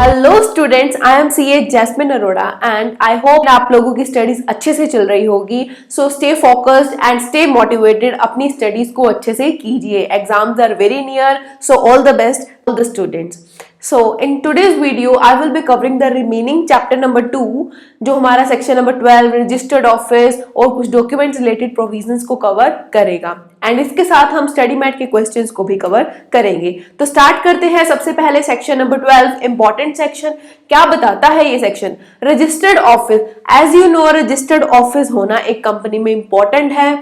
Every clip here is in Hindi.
Hello students, I am CA Jasmine Arora and I hope आप लोगों की स्टडीज अच्छे से चल रही होगी। So stay focused and stay motivated, अपनी स्टडीज को अच्छे से कीजिए। Exams are very near, so all the best all the students. So in today's video I will be covering the remaining chapter number 2 जो हमारा सेक्शन नंबर 12 रजिस्टर्ड ऑफिस और कुछ डॉक्यूमेंट्स रिलेटेड प्रोविजंस को कवर करेगा एंड इसके साथ हम स्टडी मैट के क्वेश्चंस को भी कवर करेंगे। तो स्टार्ट करते हैं। सबसे पहले सेक्शन नंबर 12 इंपॉर्टेंट सेक्शन। क्या बताता है ये section? Registered office. As you know registered office होना एक कंपनी में इंपॉर्टेंट है।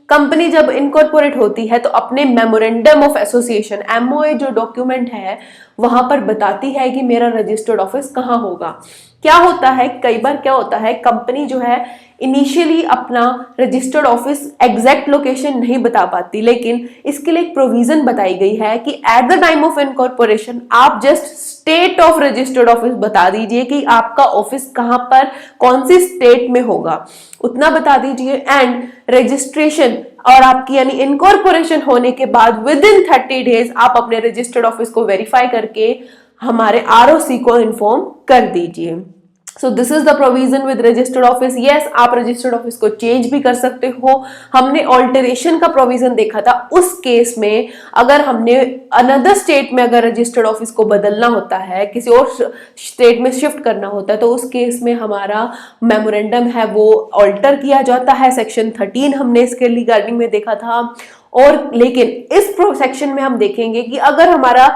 कंपनी जब इनकॉर्पोरेट होती है तो अपने मेमोरेंडम ऑफ एसोसिएशन एमओए जो डॉक्यूमेंट है वहां पर बताती है कि मेरा रजिस्टर्ड ऑफिस कहाँ होगा। क्या होता है, कई बार क्या होता है, कंपनी जो है इनिशियली अपना रजिस्टर्ड ऑफिस एग्जैक्ट लोकेशन नहीं बता पाती, लेकिन इसके लिए एक प्रोविजन बताई गई है कि at the time of incorporation आप just state of registered office बता दीजिए कि आपका ऑफिस कहां पर कौन सी स्टेट में होगा, उतना बता दीजिए। एंड रजिस्ट्रेशन और आपकी यानी इनकॉर्पोरेशन होने के बाद विद इन 30 डेज आप अपने रजिस्टर्ड ऑफिस को वेरीफाई करके हमारे आरओसी को इन्फॉर्म कर दीजिए। So this is the provision with registered office. Yes, आप रजिस्टर्ड ऑफिस को चेंज भी कर सकते हो। हमने ऑल्टरेशन का प्रोविजन देखा था। उस केस में अगर हमने अनदर स्टेट में अगर रजिस्टर्ड ऑफिस को बदलना होता है, किसी और स्टेट में शिफ्ट करना होता है, तो उस केस में हमारा मेमोरेंडम है वो ऑल्टर किया जाता है। सेक्शन 13 हमने इसके रिगार्डिंग में देखा था। और लेकिन इस सेक्शन में हम देखेंगे कि अगर हमारा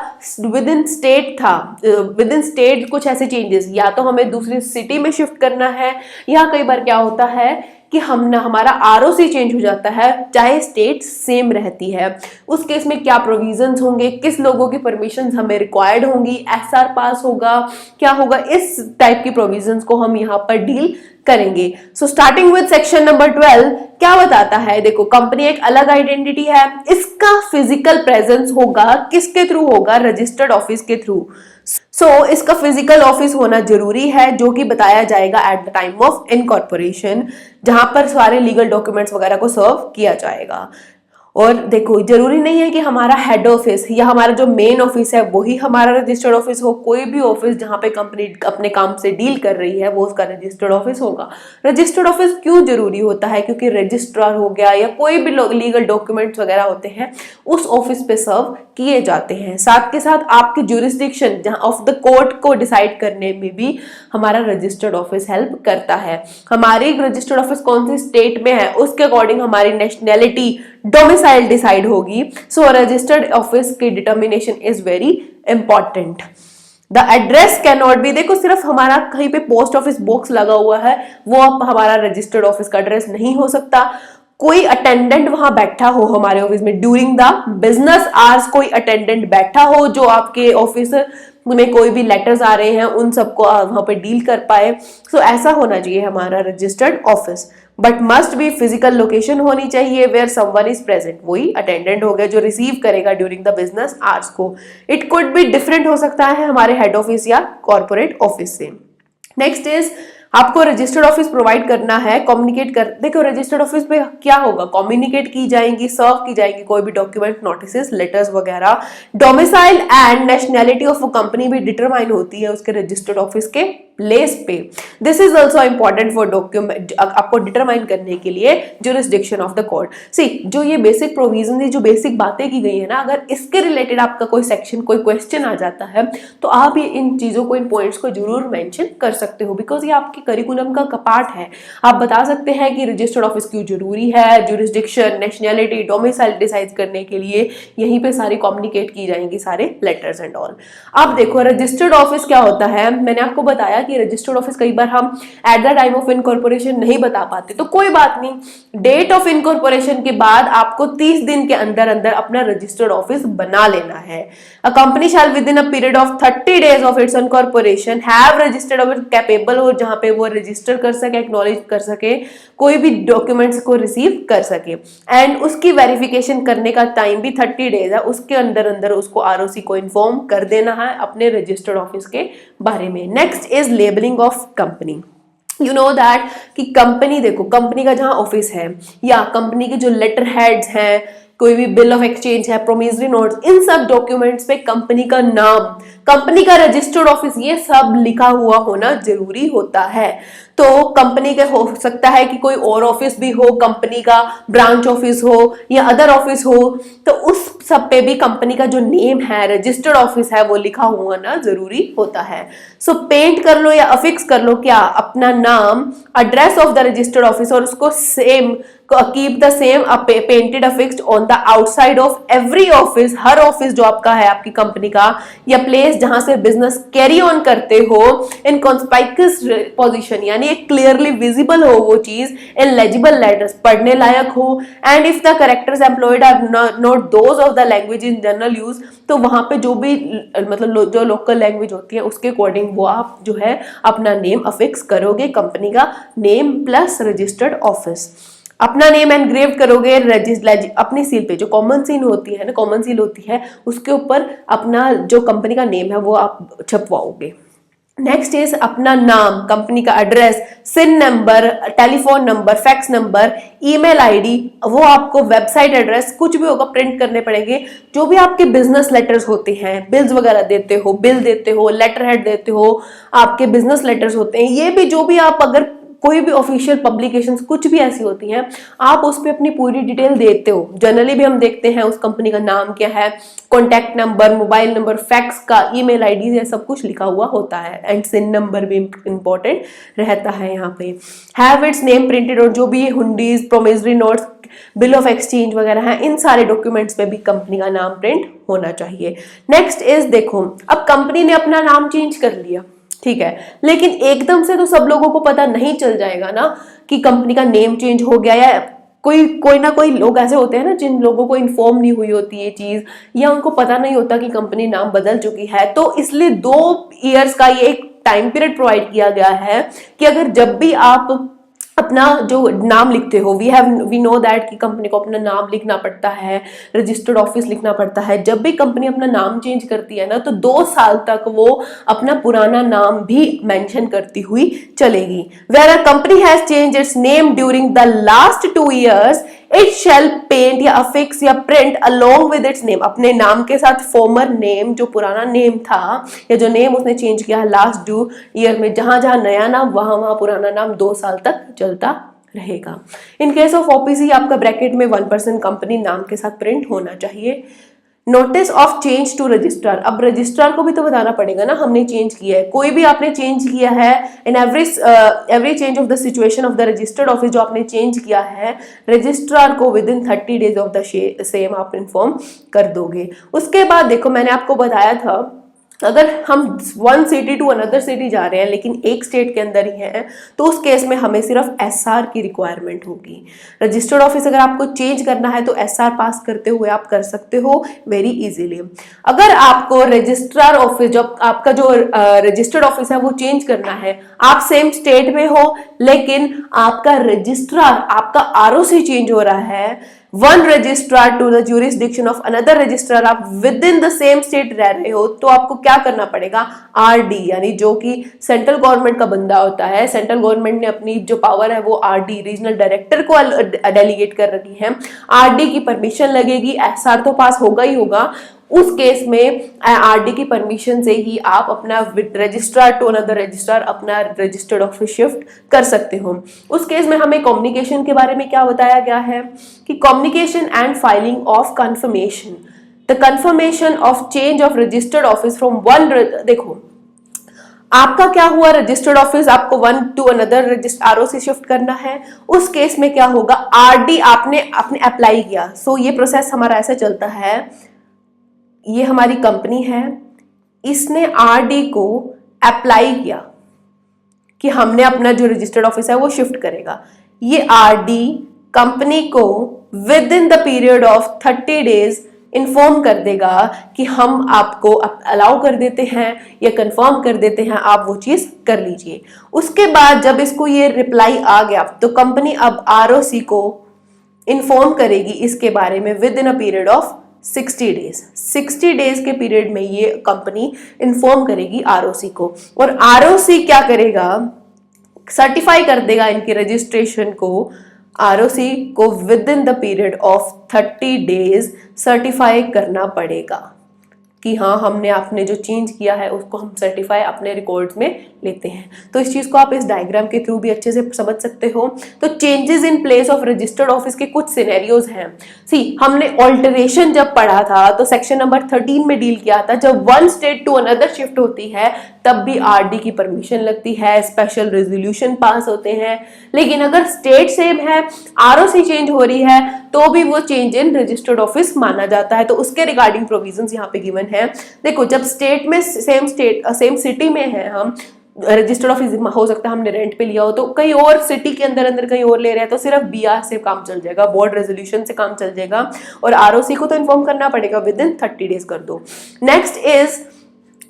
विद इन स्टेट था, विद इन स्टेट कुछ ऐसे चेंजेस, या तो हमें दूसरी सिटी में शिफ्ट करना है, या कई बार क्या होता है कि हमारा आरओसी चेंज हो जाता है चाहे स्टेट सेम रहती है। उस केस में क्या प्रोविजंस होंगे, किस लोगों की परमिशंस हमें रिक्वायर्ड होंगी, एसआर पास होगा, क्या होगा, इस टाइप की प्रोविजंस को हम यहाँ पर डील करेंगे। So starting with section number 12 क्या बताता है? देखो, कंपनी एक अलग आइडेंटिटी है, इसका फिजिकल प्रेजेंस होगा किसके थ्रू होगा? रजिस्टर्ड ऑफिस के थ्रू। सो इसका फिजिकल ऑफिस होना जरूरी है जो कि बताया जाएगा eight the time of incorporation, जहां पर सारे लीगल डॉक्यूमेंट्स वगैरह को सर्व किया जाएगा। और देखो, जरूरी नहीं है कि हमारा हेड ऑफिस या हमारा जो मेन ऑफिस है वही हमारा रजिस्टर्ड ऑफिस हो। कोई भी ऑफिस जहां पे कंपनी अपने काम से डील कर रही है वो उसका रजिस्टर्ड ऑफिस होगा। रजिस्टर्ड ऑफिस क्यों जरूरी होता है? क्योंकि रजिस्ट्रार हो गया या कोई भी लीगल डॉक्यूमेंट्स वगैरह होते हैं उस ऑफिस पे सर्व किए जाते हैं। साथ के साथ आपके ज्यूरिसडिक्शन जहां ऑफ द कोर्ट को डिसाइड करने में भी हमारा रजिस्टर्ड ऑफिस हेल्प करता है। हमारी रजिस्टर्ड ऑफिस कौन सी स्टेट में है उसके अकॉर्डिंग हमारी नेशनैलिटी डोमिसाइल डिसाइड होगी। सो रजिस्टर्ड ऑफिस की determination is very important. The address can not B, देखो सिर्फ हमारा कहीं पे पोस्ट ऑफिस बॉक्स लगा हुआ है वो अब हमारा रजिस्टर्ड ऑफिस का एड्रेस नहीं हो सकता। कोई अटेंडेंट वहां बैठा हो हमारे ऑफिस में ड्यूरिंग द बिजनेस आवर्स, कोई अटेंडेंट बैठा हो जो आपके ऑफिस में कोई भी लेटर्स आ रहे हैं उन सबको वहां पे डील कर पाए। सो ऐसा होना चाहिए हमारा registered office. But must be physical location होनी चाहिए वेयर समवन इज प्रेजेंट। वही अटेंडेंट हो गया जो रिसीव करेगा ड्यूरिंग द बिजनेस आवर्स को। इट कुड बी डिफरेंट हो सकता है हमारे हेड ऑफिस या कॉर्पोरेट ऑफिस से। नेक्स्ट इज आपको रजिस्टर्ड ऑफिस प्रोवाइड करना है, कम्युनिकेट कर। देखो रजिस्टर्ड ऑफिस पे क्या होगा, कम्युनिकेट की जाएंगी, सर्व की जाएंगी कोई भी डॉक्यूमेंट, नोटिसेस, लेटर्स वगैरह। Domicile and nationality of company भी डिटरमाइन होती है उसके रजिस्टर्ड ऑफिस के प्लेस पे। This is also important for document, आपको डिटरमाइन करने के लिए ज्यूरिसडिक्शन ऑफ द कोर्ट। सी जो ये बेसिक प्रोविजन है, जो बेसिक बातें की गई है ना, अगर इसके रिलेटेड आपका कोई सेक्शन कोई क्वेश्चन आ जाता है तो आप ये इन चीजों को, इन पॉइंट्स को जरूर मेंशन कर सकते हो, बिकॉज ये आपके करिकुलम का पार्ट है। आप बता सकते हैं कि रजिस्टर्ड ऑफिस क्यों जरूरी है, ज्यूरिसडिक्शन, नेशनैलिटी, डोमिसाइल डिसाइड करने के लिए यहीं पे सारी कम्युनिकेट की जाएंगी, सारे लेटर्स एंड ऑल। अब देखो रजिस्टर्ड ऑफिस क्या होता है, मैंने आपको बताया कि रजिस्टर्ड ऑफिस कई बार हम eight the time of incorporation नहीं बता पाते, तो कोई बात नहीं, डेट ऑफ इनकॉर्पोरेशन के बाद आपको 30 दिन के अंदर अंदर अपना रजिस्टर्ड ऑफिस बना लेना है। A company shall with in a period of 30 days of its incorporation have registered office capable हो, जहां पे वो रजिस्टर कर सके, एक्नॉलेज कर सके, कोई भी डॉक्यूमेंट्स को रिसीव कर सके। एंड उसकी वेरिफिकेशन करने का टाइम भी 30 डेज है, उसके अंदर अंदर उसको आरओसी को इन्फॉर्म कर देना है अपने रजिस्टर्ड ऑफिस के बारे में। Next is labelling of company. You know that कि कंपनी, देखो कंपनी का जहां ऑफिस है या कंपनी के जो लेटर हेड्स हैं, कोई भी बिल ऑफ एक्सचेंज है, प्रोमिसरी नोट्स, इन सब डॉक्यूमेंट्स पे कंपनी का नाम, कंपनी का रजिस्टर्ड ऑफिस, ये सब लिखा हुआ होना जरूरी होता है। तो कंपनी के हो सकता है कि कोई और ऑफिस भी हो, कंपनी का ब्रांच ऑफिस हो या अदर ऑफिस हो, तो उस सब पे भी कंपनी का जो नेम है, रजिस्टर्ड ऑफिस है, वो लिखा हुआ ना जरूरी होता है। सो पेंट कर लो या अफिक्स कर लो क्या, अपना नाम, address of the registered office, और उसको same keep the same painted affixed on the outside of every office, हर ऑफिस जो आपका है आपकी कंपनी का, या प्लेस जहां से बिजनेस कैरी ऑन करते हो, इन कॉन्स्पाइकस पोजीशन, यानी एक क्लियरली विजिबल हो वो चीज, इन लेजिबल लेटर्स, पढ़ने लायक हो, and if the characters employed are not those of the language in general use, तो वहां पे जो भी मतलब जो लोकल लैंग्वेज होती है उसके अकॉर्डिंग वो आप जो है अपना नेम अफिक्स करोगे, कंपनी का नेम प्लस रजिस्टर्ड ऑफिस। अपना नेम एनग्रेव करोगे अपनी सील पे, जो कॉमन सील होती है ना, कॉमन सील होती है, उसके ऊपर अपना जो कंपनी का नेम है वो आप छपवाओगे। नेक्स्ट इज अपना नाम, कंपनी का address, CIN number, telephone number, fax number, email ID, वो आपको वेबसाइट एड्रेस, कुछ भी होगा प्रिंट करने पड़ेंगे। जो भी आपके बिजनेस लेटर्स होते हैं, बिल्स वगैरह देते हो, बिल देते हो, लेटर हेड देते हो, आपके बिजनेस लेटर्स होते हैं, ये भी जो भी आप अगर कोई भी ऑफिशियल पब्लिकेशंस कुछ भी ऐसी होती हैं, आप उस पर अपनी पूरी डिटेल देते हो। जनरली भी हम देखते हैं उस कंपनी का नाम क्या है, contact number, mobile number, fax का, ईमेल आईडी, ये सब कुछ लिखा हुआ होता है, एंड सिन नंबर भी इंपॉर्टेंट रहता है यहाँ पे। हैव इट्स नेम प्रिंटेड, और जो भी hundis, promissory notes, bill of exchange वगैरह है, इन सारे डॉक्यूमेंट्स पे भी कंपनी का नाम प्रिंट होना चाहिए। नेक्स्ट इज देखो, अब कंपनी ने अपना नाम चेंज कर लिया, ठीक है, लेकिन एकदम से तो सब लोगों को पता नहीं चल जाएगा ना कि कंपनी का नेम चेंज हो गया, या कोई ना कोई लोग ऐसे होते हैं ना जिन लोगों को इन्फॉर्म नहीं हुई होती ये चीज, या उनको पता नहीं होता कि कंपनी नाम बदल चुकी है। तो इसलिए 2 ईयर्स का ये एक टाइम पीरियड प्रोवाइड किया गया है कि अगर जब भी आप अपना जो नाम लिखते हो, वी नो दैट कि कंपनी को अपना नाम लिखना पड़ता है, रजिस्टर्ड ऑफिस लिखना पड़ता है। जब भी कंपनी अपना नाम चेंज करती है ना, तो 2 साल तक वो अपना पुराना नाम भी मेंशन करती हुई चलेगी। Where a company has change its name during the last 2 years, it shall paint या अफिक्स या print along with its name, अपने नाम के साथ फॉर्मर नेम, जो पुराना नेम था या जो नेम उसने चेंज किया लास्ट 2 year में, जहां जहां नया नाम वहां पुराना नाम 2 साल तक चलता रहेगा। इन केस ऑफ ओपीसी आपका ब्रैकेट में 1% कंपनी नाम के साथ प्रिंट होना चाहिए। Notice of change to registrar, अब रजिस्ट्रार को भी तो बताना पड़ेगा ना हमने चेंज किया है, कोई भी आपने चेंज किया है, in every change of the situation of the registered office जो आपने चेंज किया है, रजिस्ट्रार को with in 30 days of the same आप इन्फॉर्म कर दोगे। उसके बाद देखो, मैंने आपको बताया था अगर हम 1 सिटी टू अनदर सिटी जा रहे हैं लेकिन एक स्टेट के अंदर ही हैं, तो उस केस में हमें सिर्फ एसआर की रिक्वायरमेंट होगी। रजिस्टर्ड ऑफिस अगर आपको चेंज करना है तो एसआर पास करते हुए आप कर सकते हो वेरी इजीली। अगर आपको रजिस्ट्रार ऑफिस, जब आपका जो रजिस्टर्ड ऑफिस है वो चेंज करना है, आप सेम स्टेट में हो लेकिन आपका रजिस्ट्रार, आपका आरओसी चेंज हो रहा है, one registrar to the jurisdiction of another registrar, आप within the same state रह रहे हो, तो आपको क्या करना पड़ेगा, आरडी, यानी जो कि सेंट्रल गवर्नमेंट का बंदा होता है, सेंट्रल गवर्नमेंट ने अपनी जो पावर है वो आरडी, रीजनल डायरेक्टर को डेलीगेट कर रखी है, आरडी की परमिशन लगेगी, एसआर तो पास होगा ही होगा। उस केस में आरडी की परमिशन से ही आप अपना रजिस्ट्रार टू अनदर रजिस्ट्रार अपना रजिस्टर्ड ऑफिस शिफ्ट कर सकते हो। उस केस में हमें कम्युनिकेशन के बारे में क्या बताया गया है कि communication and filing of confirmation, the confirmation of change of registered office from one, देखो आपका क्या हुआ, रजिस्टर्ड ऑफिस आपको 1 टू अनदर आरओसी शिफ्ट करना है, उस केस में क्या होगा, आरडी आपने अप्लाई किया। सो ये प्रोसेस हमारा ऐसा चलता है, ये हमारी कंपनी है, इसने आरडी को अप्लाई किया कि हमने अपना जो रजिस्टर्ड ऑफिस है वो शिफ्ट करेगा। ये आरडी कंपनी को with in the period of 30 days inform कर देगा कि हम आपको अलाउ कर देते हैं या कंफर्म कर देते हैं, आप वो चीज कर लीजिए। उसके बाद जब इसको ये रिप्लाई आ गया तो कंपनी अब आरओसी को इन्फॉर्म करेगी इसके बारे में with in a period of 60 days। 60 days के पीरियड में ये कंपनी इन्फॉर्म करेगी आरओसी को, और आरओसी क्या करेगा, सर्टिफाई कर देगा इनके रजिस्ट्रेशन को आरओसी को with in the period of 30 days certify करना पड़ेगा कि हाँ हमने आपने जो चेंज किया है उसको हम सर्टिफाई अपने रिकॉर्ड्स में लेते हैं। तो इस चीज को आप इस डायग्राम के थ्रू भी अच्छे से समझ सकते हो। तो changes in place of registered office के कुछ सिनेरियोज हैं। सी हमने ऑल्टरेशन जब पढ़ा था तो सेक्शन नंबर 13 में डील किया था, जब one state to another shift होती है तब भी आरडी की परमिशन लगती है, स्पेशल रेजोल्यूशन पास होते हैं। लेकिन अगर स्टेट सेम है, आरओसी चेंज हो रही है, तो भी वो चेंज इन रजिस्टर्ड ऑफिस माना जाता है। तो उसके रिगार्डिंग प्रोविजंस यहाँ पे गिवन है। देखो जब स्टेट में सेम सिटी में है, हम रजिस्टर्ड ऑफिस हो सकता है हमने रेंट पे लिया हो, तो कहीं और सिटी के अंदर अंदर कहीं और ले रहे हैं तो सिर्फ बीआर से काम चल जाएगा, बोर्ड रेजोल्यूशन से काम चल जाएगा। और आरओसी को तो इन्फॉर्म करना पड़ेगा, विद इन 30 डेज कर दो। नेक्स्ट इज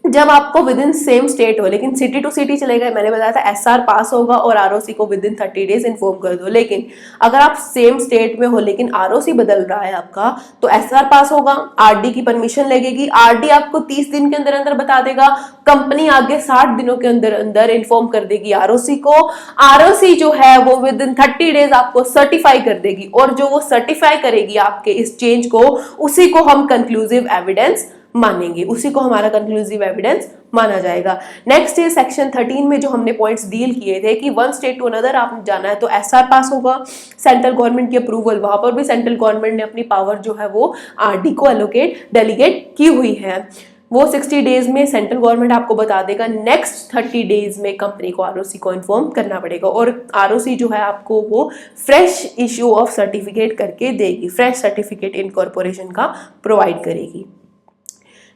जब आपको विद इन सेम स्टेट हो, लेकिन सिटी टू सिटी चलेगा, मैंने बताया था एसआर पास होगा और आरओसी को विद इन 30 डेज इन्फॉर्म कर दो। लेकिन अगर आप सेम स्टेट में हो लेकिन आरओसी बदल रहा है आपका, तो एसआर पास होगा, आरडी की परमिशन लगेगी, आरडी आपको 30 दिन के अंदर अंदर बता देगा, कंपनी आगे 60 दिनों के अंदर अंदर इन्फॉर्म कर देगी आरओसी को। आरओसी जो है वो विद इन 30 डेज आपको सर्टिफाई कर देगी, और जो वो सर्टिफाई करेगी आपके इस चेंज को, उसी को हम कंक्लूसिव एविडेंस मानेंगे, उसी को हमारा कंक्लूसिव एविडेंस माना जाएगा। नेक्स्ट है सेक्शन 13 में जो हमने पॉइंट्स डील किए थे कि वन स्टेट टू अनदर आपने जाना है तो एसआर पास होगा, सेंट्रल गवर्नमेंट की अप्रूवल, वहां पर भी सेंट्रल गवर्नमेंट ने अपनी पावर जो है वो आरडी को डेलीगेट की हुई है। वो 60 डेज में सेंट्रल गवर्नमेंट आपको बता देगा, नेक्स्ट 30 डेज में कंपनी को आरओसी को इन्फॉर्म करना पड़ेगा। और आरओसी जो है आपको वो फ्रेश इश्यू ऑफ सर्टिफिकेट करके देगी, फ्रेश सर्टिफिकेट इनकॉर्पोरेशन का प्रोवाइड करेगी।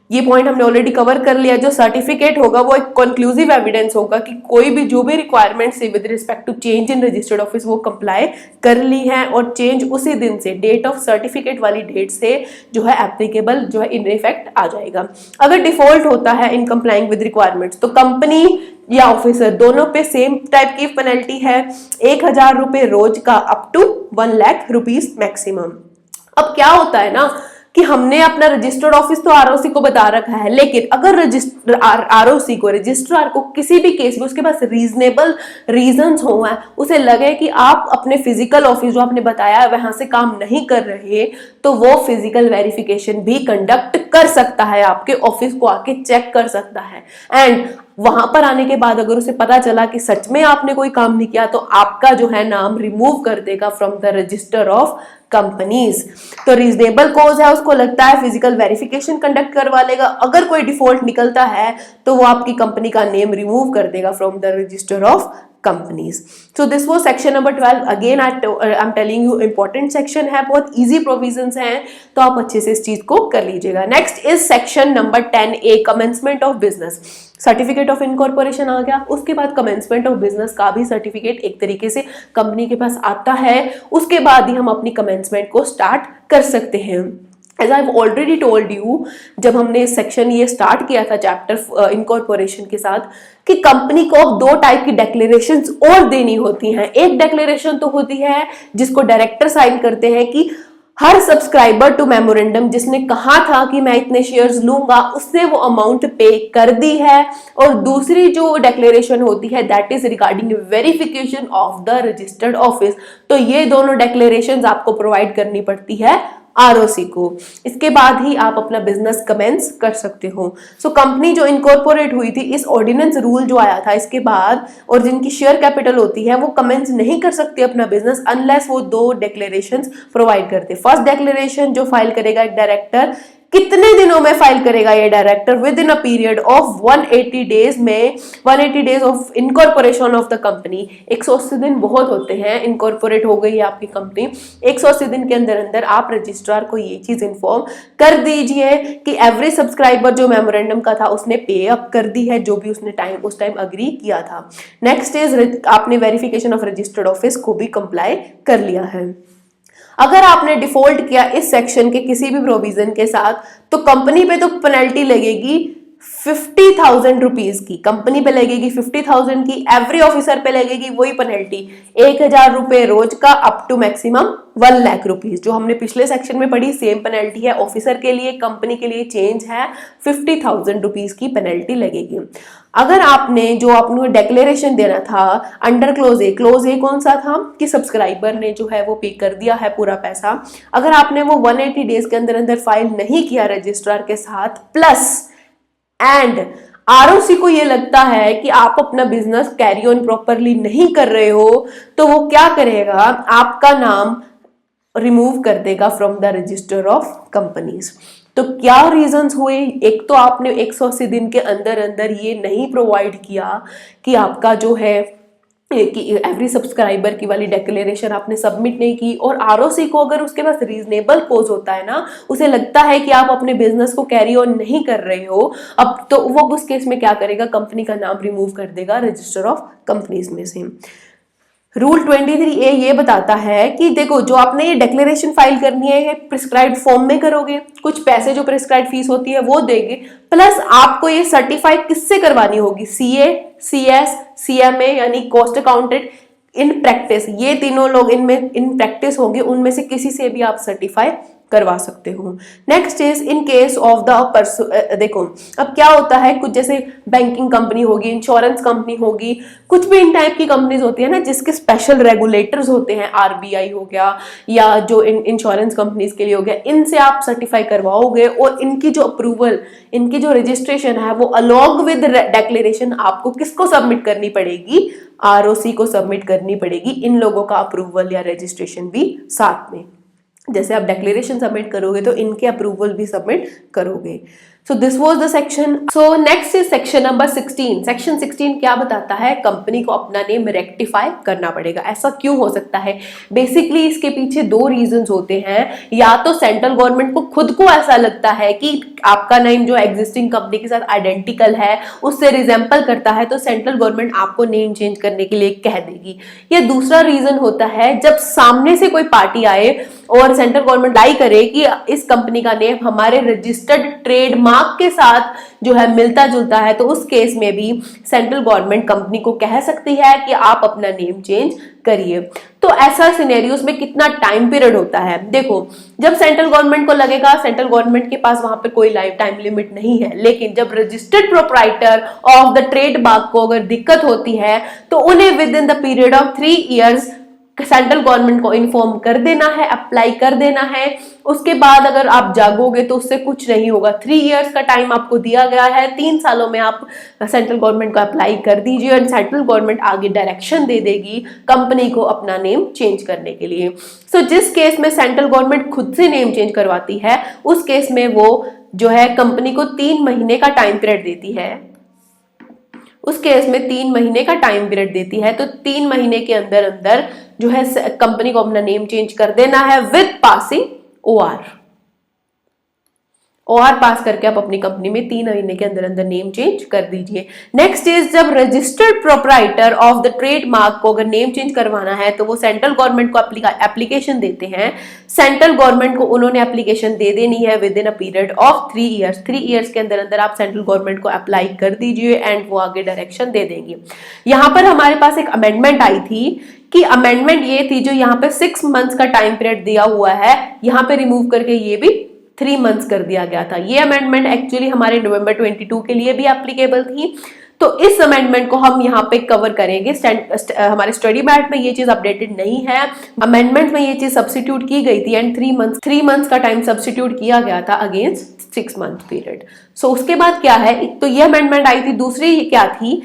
ये पॉइंट हमने ऑलरेडी कवर कर लिया। जो सर्टिफिकेट होगा वो एक कंक्लूसिव एविडेंस होगा कि कोई भी जो भी रिक्वायरमेंट से with respect to change in registered office वो कंप्लाई कर ली है, और चेंज उसी दिन से, डेट ऑफ सर्टिफिकेट वाली डेट से जो है एप्लीकेबल जो है इन इफेक्ट आ जाएगा। अगर डिफॉल्ट होता है इन कंप्लाइंग विद रिक्वायरमेंट्स तो कंपनी या ऑफिसर दोनों पे सेम टाइप की पेनल्टी है, 1000 रुपए रोज का up to 1 lakh rupees maximum. अब क्या होता है ना कि हमने अपना रजिस्टर्ड ऑफिस तो आरओसी को बता रखा है, लेकिन अगर आरओसी को, रजिस्ट्रार को किसी भी केस में उसके पास रीजनेबल रीजंस हो, उसे लगे कि आप अपने फिजिकल ऑफिस जो आपने बताया वहां से काम नहीं कर रहे, तो वो फिजिकल वेरिफिकेशन भी कंडक्ट कर सकता है, आपके ऑफिस को आके चेक कर सकता है। एंड वहां पर आने के बाद अगर उसे पता चला कि सच में आपने कोई काम नहीं किया, तो आपका जो है नाम रिमूव कर देगा from the register of companies. तो रीजनेबल कॉज है, उसको लगता है फिजिकल वेरिफिकेशन कंडक्ट करवा लेगा। अगर कोई डिफॉल्ट निकलता है तो वो आपकी कंपनी का नेम रिमूव कर देगा from the register of companies. So this was section number 12। Again I am telling you important section है, बहुत इजी प्रोविजंस हैं, तो आप अच्छे से इस चीज को कर लीजिएगा। Next is section number 10A, commencement of business. Certificate of incorporation आ गया, उसके बाद कमेंसमेंट ऑफ बिजनेस का भी सर्टिफिकेट एक तरीके से कंपनी के पास आता है, उसके बाद ही हम अपनी कमेंसमेंट को स्टार्ट कर सकते हैं। As I have already told you, जब हमने सेक्शन ये स्टार्ट किया था चैप्टर इनकॉर्पोरेशन के साथ, कि कंपनी को अब 2 टाइप की डेक्लेरेशंस और देनी होती हैं। एक डेक्लेरेशन तो होती है जिसको डायरेक्टर साइन करते हैं कि हर सब्सक्राइबर टू मेमोरेंडम जिसने कहा था कि मैं इतने शेयर्स लूंगा, उसने वो अमाउंट पे कर दी है। और दूसरी जो डेक्लेरेशन होती है that is regarding verification of the registered office. तो ये दोनों डेक्लेरेशंस आपको प्रोवाइड करनी पड़ती है आरओसी को, इसके बाद ही आप अपना बिजनेस कमेंस कर सकते हो। सो कंपनी जो इनकॉर्पोरेट हुई थी, इस ऑर्डिनेंस रूल जो आया था इसके बाद, और जिनकी शेयर कैपिटल होती है वो कमेंस नहीं कर सकती अपना बिजनेस अनलेस वो 2 डेक्लेरेशंस प्रोवाइड करते। फर्स्ट डेक्लेरेशन जो फाइल करेगा एक डायरेक्टर, कितने दिनों में फाइल करेगा ये director? With in a period of 180 days में, 180 days of incorporation of the company. 180 दिन बहुत होते हैं, इनकॉर्पोरेट हो गई है आपकी कंपनी, 180 दिन के अंदर अंदर आप रजिस्ट्रार को ये चीज इन्फॉर्म कर दीजिए कि एवरी सब्सक्राइबर जो मेमोरेंडम का था उसने पे अप कर दी है, जो भी उसने उस टाइम अग्री किया था। नेक्स्ट इज आपने वेरिफिकेशन ऑफ रजिस्टर्ड ऑफिस को भी कंप्लाई कर लिया है। अगर आपने डिफॉल्ट किया इस सेक्शन के किसी भी प्रोविजन के साथ, तो कंपनी पे तो पेनल्टी लगेगी, 50,000 रुपीज की, कंपनी पे लगेगी 50,000 की, एवरी ऑफिसर पे लगेगी वही पेनल्टी 1,000 रुपए रोज का up to maximum 1 lakh rupees. जो हमने पिछले सेक्शन में पढ़ी सेम पेनल्टी है ऑफिसर के लिए, कंपनी के लिए चेंज है, 50,000 रुपीज की पेनल्टी लगेगी। अगर आपने जो आपने डिक्लेरेशन देना था अंडर क्लोज ए कौन सा था कि सब्सक्राइबर ने जो है वो पे कर दिया है पूरा पैसा, अगर आपने वो 180 डेज के अंदर अंदर फाइल नहीं किया रजिस्ट्रार के साथ, प्लस एंड आरओसी को ये लगता है कि आप अपना बिजनेस कैरी ऑन प्रॉपरली नहीं कर रहे हो, तो वो क्या करेगा, आपका नाम रिमूव कर देगा from the register of companies. तो क्या रीजंस हुए, एक तो आपने 180 दिन के अंदर अंदर ये नहीं प्रोवाइड किया कि आपका जो है कि एवरी सब्सक्राइबर की वाली डिक्लेरेशन आपने सबमिट नहीं की, और आरओसी को अगर उसके पास रीजनेबल कोज होता है ना, उसे लगता है कि आप अपने बिजनेस को कैरी ऑन नहीं कर रहे हो अब, तो वो उस केस में क्या करेगा, कंपनी का नाम रिमूव कर देगा रजिस्टर ऑफ कंपनीज में से। रूल 23A ये बताता है कि देखो जो आपने ये डिक्लेरेशन फाइल करनी है प्रिस्क्राइब्ड फॉर्म में करोगे, कुछ पैसे जो प्रिस्क्राइब्ड फीस होती है वो देंगे, प्लस आपको ये सर्टिफाई किससे करवानी होगी, CA, CS, CMA यानी कॉस्ट अकाउंटेंट इन प्रैक्टिस, ये तीनों लोग इनमें इन प्रैक्टिस होंगे, उनमें से किसी से भी आप सर्टिफाई करवा सकते हो। Next is in case of the देखो अब क्या होता है, कुछ जैसे बैंकिंग कंपनी होगी, इंश्योरेंस कंपनी होगी, कुछ भी इन टाइप की कंपनीज होती है ना जिसके स्पेशल रेगुलेटर्स होते हैं, RBI हो गया या जो इंश्योरेंस कंपनीज के लिए हो गया, इनसे आप सर्टिफाई करवाओगे और इनकी जो अप्रूवल, इनकी जो रजिस्ट्रेशन है वो अलॉन्ग विद डिक्लेरेशन आपको किसको सबमिट करनी पड़ेगी, ROC को सबमिट करनी पड़ेगी। इन लोगों का अप्रूवल या रजिस्ट्रेशन भी साथ में, जैसे आप डिक्लेरेशन सबमिट करोगे तो इनके अप्रूवल भी सबमिट करोगे। So this was the section. So next is section number 16। Section 16 क्या बताता है, कंपनी को अपना नेम रेक्टिफाई करना पड़ेगा। ऐसा क्यों हो सकता है, बेसिकली इसके पीछे दो रीजंस होते हैं। या तो सेंट्रल गवर्नमेंट को खुद को ऐसा लगता है कि आपका नेम जो एग्जिस्टिंग कंपनी के साथ आइडेंटिकल है, उससे रिजेंपल करता है, तो सेंट्रल गवर्नमेंट आपको नेम चेंज करने के लिए कह देगी। या दूसरा रीजन होता है जब सामने से कोई पार्टी आए और सेंट्रल गवर्नमेंट लाई करे कि इस कंपनी का नेम हमारे रजिस्टर्ड ट्रेडमार्क के साथ जो है मिलता जुलता है, तो उस केस में भी सेंट्रल गवर्नमेंट कंपनी को कह सकती है कि आप अपना नेम चेंज करिए। तो ऐसा सिनेरियोस में कितना टाइम पीरियड होता है, देखो जब सेंट्रल गवर्नमेंट को लगेगा, सेंट्रल गवर्नमेंट के पास वहां पे कोई लाइफ टाइम लिमिट नहीं है, लेकिन जब registered proprietor of the trademark को अगर दिक्कत होती है तो उन्हें with in the period of 3 years central government को इन्फॉर्म कर देना है, अप्लाई कर देना है। उसके बाद अगर आप जागोगे तो उससे कुछ नहीं होगा। 3 इयर्स का टाइम आपको दिया गया है, 3 सालों में आप सेंट्रल गवर्नमेंट को अप्लाई कर दीजिए और सेंट्रल गवर्नमेंट आगे डायरेक्शन दे देगी कंपनी को अपना नेम चेंज करने के लिए। सो जिस केस में सेंट्रल गवर्नमेंट खुद से नेम चेंज करवाती है, उस केस में वो जो है कंपनी को 3 महीने का टाइम पीरियड देती है। उस केस में 3 महीने का टाइम पीरियड देती है, तो 3 महीने के अंदर अंदर जो है कंपनी को अपना नेम चेंज कर देना है विद पासिंग OR पास करके आप अपनी कंपनी में 3 महीने के अंदर अंदर नेम चेंज कर दीजिए। नेक्स्ट इज जब registered proprietor of the trademark को अगर नेम चेंज करवाना है तो वो सेंट्रल गवर्नमेंट को एप्लीकेशन देते हैं। सेंट्रल गवर्नमेंट को उन्होंने एप्लीकेशन दे देनी है with in a period of 3 years. 3 years के अंदर अंदर आप सेंट्रल गवर्नमेंट को अप्लाई कर दीजिए एंड वो आगे डायरेक्शन दे देंगे। यहाँ पर हमारे पास एक अमेंडमेंट आई थी कि अमेंडमेंट ये थी, जो यहाँ पे 6 मंथ्स का टाइम पीरियड दिया हुआ है, यहाँ पे रिमूव करके ये भी 3 मंथ्स कर दिया गया था। ये अमेंडमेंट एक्चुअली हमारे नवंबर 22 के लिए भी एप्लीकेबल थी। तो इस अमेंडमेंट को हम यहाँ पे कवर करेंगे। हमारे स्टडी मैट में ये चीज अपडेटेड नहीं है, अमेंडमेंट में ये चीज सब्स्टिट्यूट की गई थी एंड 3 मंथ्स का टाइम सब्स्टिट्यूट किया गया था अगेंस्ट 6 मंथ पीरियड। सो उसके बाद क्या है, तो ये अमेंडमेंट आई थी। दूसरी क्या थी,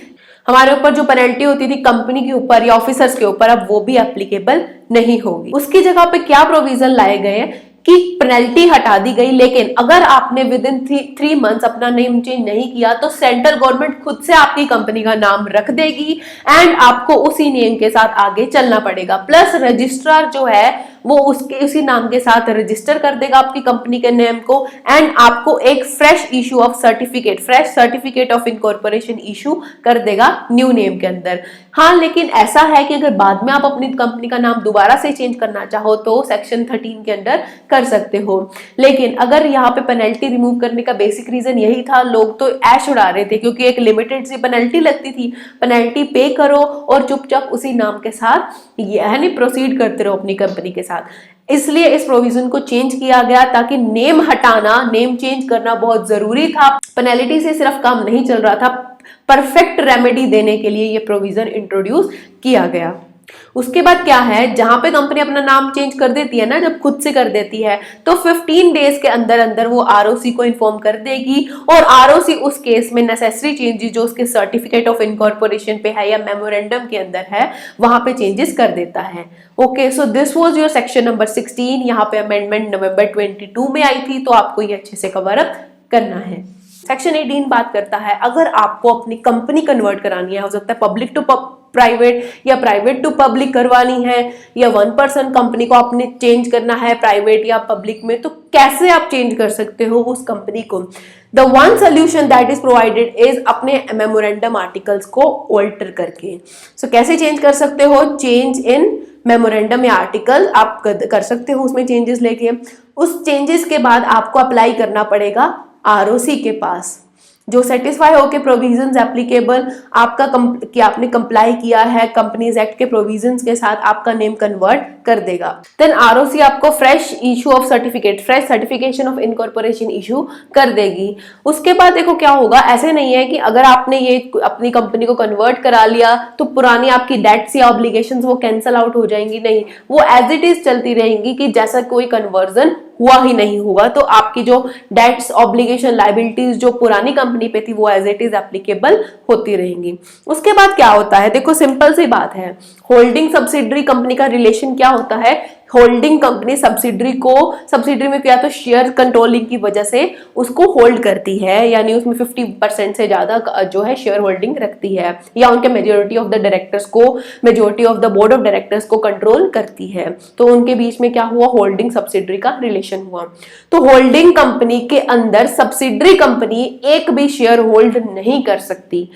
हमारे ऊपर जो पेनल्टी होती थी कंपनी के ऊपर या ऑफिसर्स के ऊपर, अब वो भी एप्लीकेबल नहीं होगी। उसकी जगह पे क्या प्रोविजन लाए गए कि पेनल्टी हटा दी गई, लेकिन अगर आपने विद इन 3 मंथ्स अपना नेम चेंज नहीं किया तो सेंट्रल गवर्नमेंट खुद से आपकी कंपनी का नाम रख देगी एंड आपको उसी नेम के साथ आगे चलना पड़ेगा। प्लस रजिस्ट्रार जो है वो उसके उसी नाम के साथ रजिस्टर कर देगा आपकी कंपनी के नेम को, एंड आपको एक fresh issue of certificate, fresh certificate of incorporation issue कर देगा न्यू नेम के अंदर। हाँ, लेकिन ऐसा है कि अगर बाद में आप अपनी कंपनी का नाम दोबारा से चेंज करना चाहो तो सेक्शन 13 के अंदर कर सकते हो। लेकिन अगर यहाँ पे पेनल्टी रिमूव करने का बेसिक रीजन यही था, लोग तो ऐश उड़ा रहे थे क्योंकि एक लिमिटेड सी पेनल्टी लगती थी, पेनल्टी पे करो और चुपचाप उसी नाम के साथ यानी प्रोसीड करते रहो अपनी कंपनी के साथ। इसलिए इस प्रोविजन को चेंज किया गया ताकि नेम हटाना, नेम चेंज करना बहुत जरूरी था। पेनल्टी से सिर्फ काम नहीं चल रहा था, परफेक्ट रेमेडी देने के लिए ये प्रोविजन इंट्रोड्यूस किया गया। उसके बाद क्या है, जहां पे कंपनी अपना नाम चेंज कर देती है ना, जब खुद से कर देती है तो 15 डेज के अंदर अंदर वो आरओसी को इन्फॉर्म कर देगी और आरओसी उस केस में नेसेसरी चेंजेस जो उसके सर्टिफिकेट ऑफ इनकॉर्पोरेशन पे है या मेमोरेंडम के अंदर है वहां पे चेंजेस कर देता है। Okay, so this was your section number 16। यहाँ पे अमेंडमेंट नवंबर 22 में आई थी, तो आपको ये अच्छे से कवर अप करना है। सेक्शन 18 बात करता है अगर आपको अपनी कंपनी कन्वर्ट करानी है, हो सकता है पब्लिक टू प्राइवेट या प्राइवेट टू पब्लिक करवानी है, या 1% कंपनी को आपने चेंज करना है प्राइवेट या पब्लिक में, तो कैसे आप चेंज कर सकते हो उस कंपनी को। The one solution that is provided is अपने मेमोरेंडम आर्टिकल्स को ऑल्टर करके। सो कैसे चेंज कर सकते हो, चेंज इन मेमोरेंडम या आर्टिकल आप कर सकते हो उसमें चेंजेस लेके। उस चेंजेस के बाद आपको अप्लाई करना पड़ेगा आरओसी के पास, जो सेटिस्फाई होके प्रोविजंस एप्लीकेबल आपका कि आपने कंप्लाई किया है कंपनीज एक्ट के प्रोविजंस के साथ, आपका नेम कन्वर्ट कर देगा। देन आरओसी आपको fresh issue of certificate, fresh certification of incorporation issue कर देगी। उसके बाद देखो क्या होगा, ऐसे नहीं है कि अगर आपने ये अपनी कंपनी को कन्वर्ट करा लिया तो पुरानी आपकी डेट्स या ऑब्लिगेशंस वो कैंसल आउट हो जाएंगी, नहीं, वो एज इट इज चलती रहेंगी कि जैसा कोई कन्वर्जन हुआ ही नहीं होगा। तो आपकी जो डेट्स, ऑब्लिगेशन, लायबिलिटीज जो पुरानी कंपनी पे थी वो एज इट इज एप्लीकेबल होती रहेंगी। उसके बाद क्या होता है, देखो सिंपल सी बात है, होल्डिंग सब्सिडरी कंपनी का रिलेशन क्या होता है। होल्डिंग कंपनी सब्सिडरी में क्या तो शेयर कंट्रोलिंग की वजह से उसको होल्ड करती है, यानी उसमें 50% से ज्यादा जो है शेयर होल्डिंग रखती है, या उनके मेजोरिटी ऑफ द डायरेक्टर्स को, majority of the board of directors को कंट्रोल करती है। तो उनके बीच में क्या हुआ, होल्डिंग सब्सिडरी का रिलेशन हुआ। तो होल्डिंग कंपनी के अंदर सब्सिडरी कंपनी एक भी शेयर होल्ड नहीं कर सकती,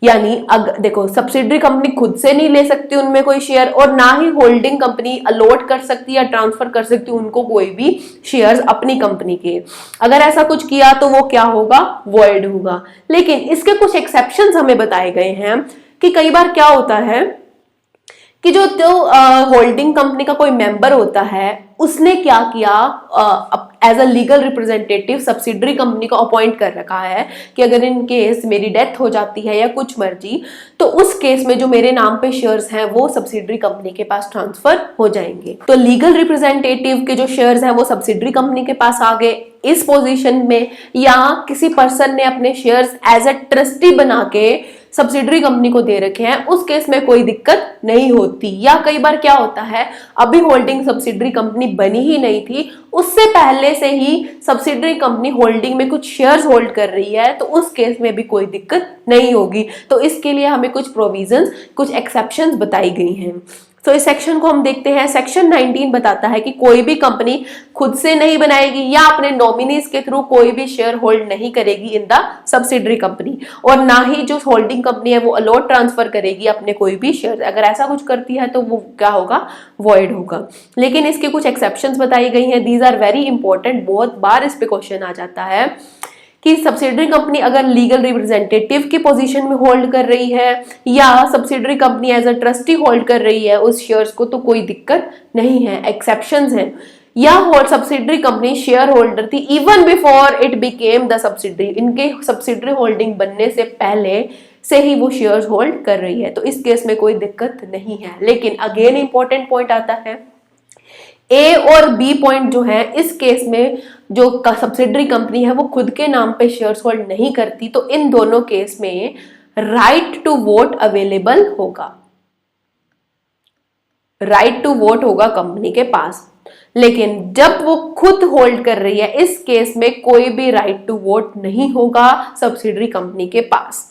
यानी अगर देखो सब्सिडरी कंपनी खुद से नहीं ले सकती उनमें कोई शेयर, और ना ही होल्डिंग कंपनी अलॉट कर सकती या ट्रांसफर कर सकती उनको कोई भी शेयर्स अपनी कंपनी के। अगर ऐसा कुछ किया तो वो क्या होगा, वॉइड होगा। लेकिन इसके कुछ एक्सेप्शंस हमें बताए गए हैं कि कई बार क्या होता है कि जो होल्डिंग कंपनी का कोई मेंबर होता है उसने क्या किया, as a legal representative subsidiary company को अपॉइंट कर रखा है कि अगर इन केस मेरी डेथ हो जाती है या कुछ मर्जी, तो उस केस में जो मेरे नाम पे शेयर्स हैं वो सब्सिडरी कंपनी के पास ट्रांसफर हो जाएंगे। तो लीगल रिप्रेजेंटेटिव के जो शेयर्स हैं वो सब्सिडरी कंपनी के पास आ गए। इस पोजीशन में या किसी पर्सन ने अपने शेयर्स एज अ ट्रस्टी बना के सब्सिडरी कंपनी को दे रखे हैं, उस केस में कोई दिक्कत नहीं होती। या कई बार क्या होता है, अभी होल्डिंग सब्सिडरी कंपनी बनी ही नहीं थी, उससे पहले से ही सब्सिडरी कंपनी होल्डिंग में कुछ शेयर्स होल्ड कर रही है, तो उस केस में भी कोई दिक्कत नहीं होगी। तो इसके लिए हमें कुछ प्रोविजंस, कुछ एक्सेप्शंस बताई गई हैं। तो इस सेक्शन को हम देखते हैं। सेक्शन 19 बताता है कि कोई भी कंपनी खुद से नहीं बनाएगी या अपने नॉमिनीज के थ्रू कोई भी शेयर होल्ड नहीं करेगी इन द सब्सिडरी कंपनी, और ना ही जो होल्डिंग कंपनी है वो अलॉट ट्रांसफर करेगी अपने कोई भी शेयर। अगर ऐसा कुछ करती है तो वो क्या होगा, वॉइड होगा। लेकिन इसके कुछ एक्सेप्शंस बताई गई हैं, दीज आर वेरी इंपॉर्टेंट, बहुत बार इस पे क्वेश्चन आ जाता है कि सब्सिडरी कंपनी अगर लीगल रिप्रेजेंटेटिव की पोजीशन में होल्ड कर रही है या subsidiary company as a trustee hold कर रही है उस शेयर्स को, तो कोई दिक्कत नहीं है। एक्सेप्शंस हैं, या सब्सिडरी कंपनी शेयर होल्डर थी even before it became the subsidiary, इनके सब्सिडरी होल्डिंग बनने से पहले से ही वो शेयर्स होल्ड कर रही है, तो इस केस में कोई दिक्कत नहीं है। लेकिन अगेन इंपॉर्टेंट पॉइंट आता है, ए और बी पॉइंट जो है, इस केस में जो सब्सिडरी कंपनी है वो खुद के नाम पे शेयर्स होल्ड नहीं करती, तो इन दोनों केस में राइट टू वोट अवेलेबल होगा, राइट टू वोट होगा कंपनी के पास। लेकिन जब वो खुद होल्ड कर रही है, इस केस में कोई भी राइट टू वोट नहीं होगा सब्सिडरी कंपनी के पास।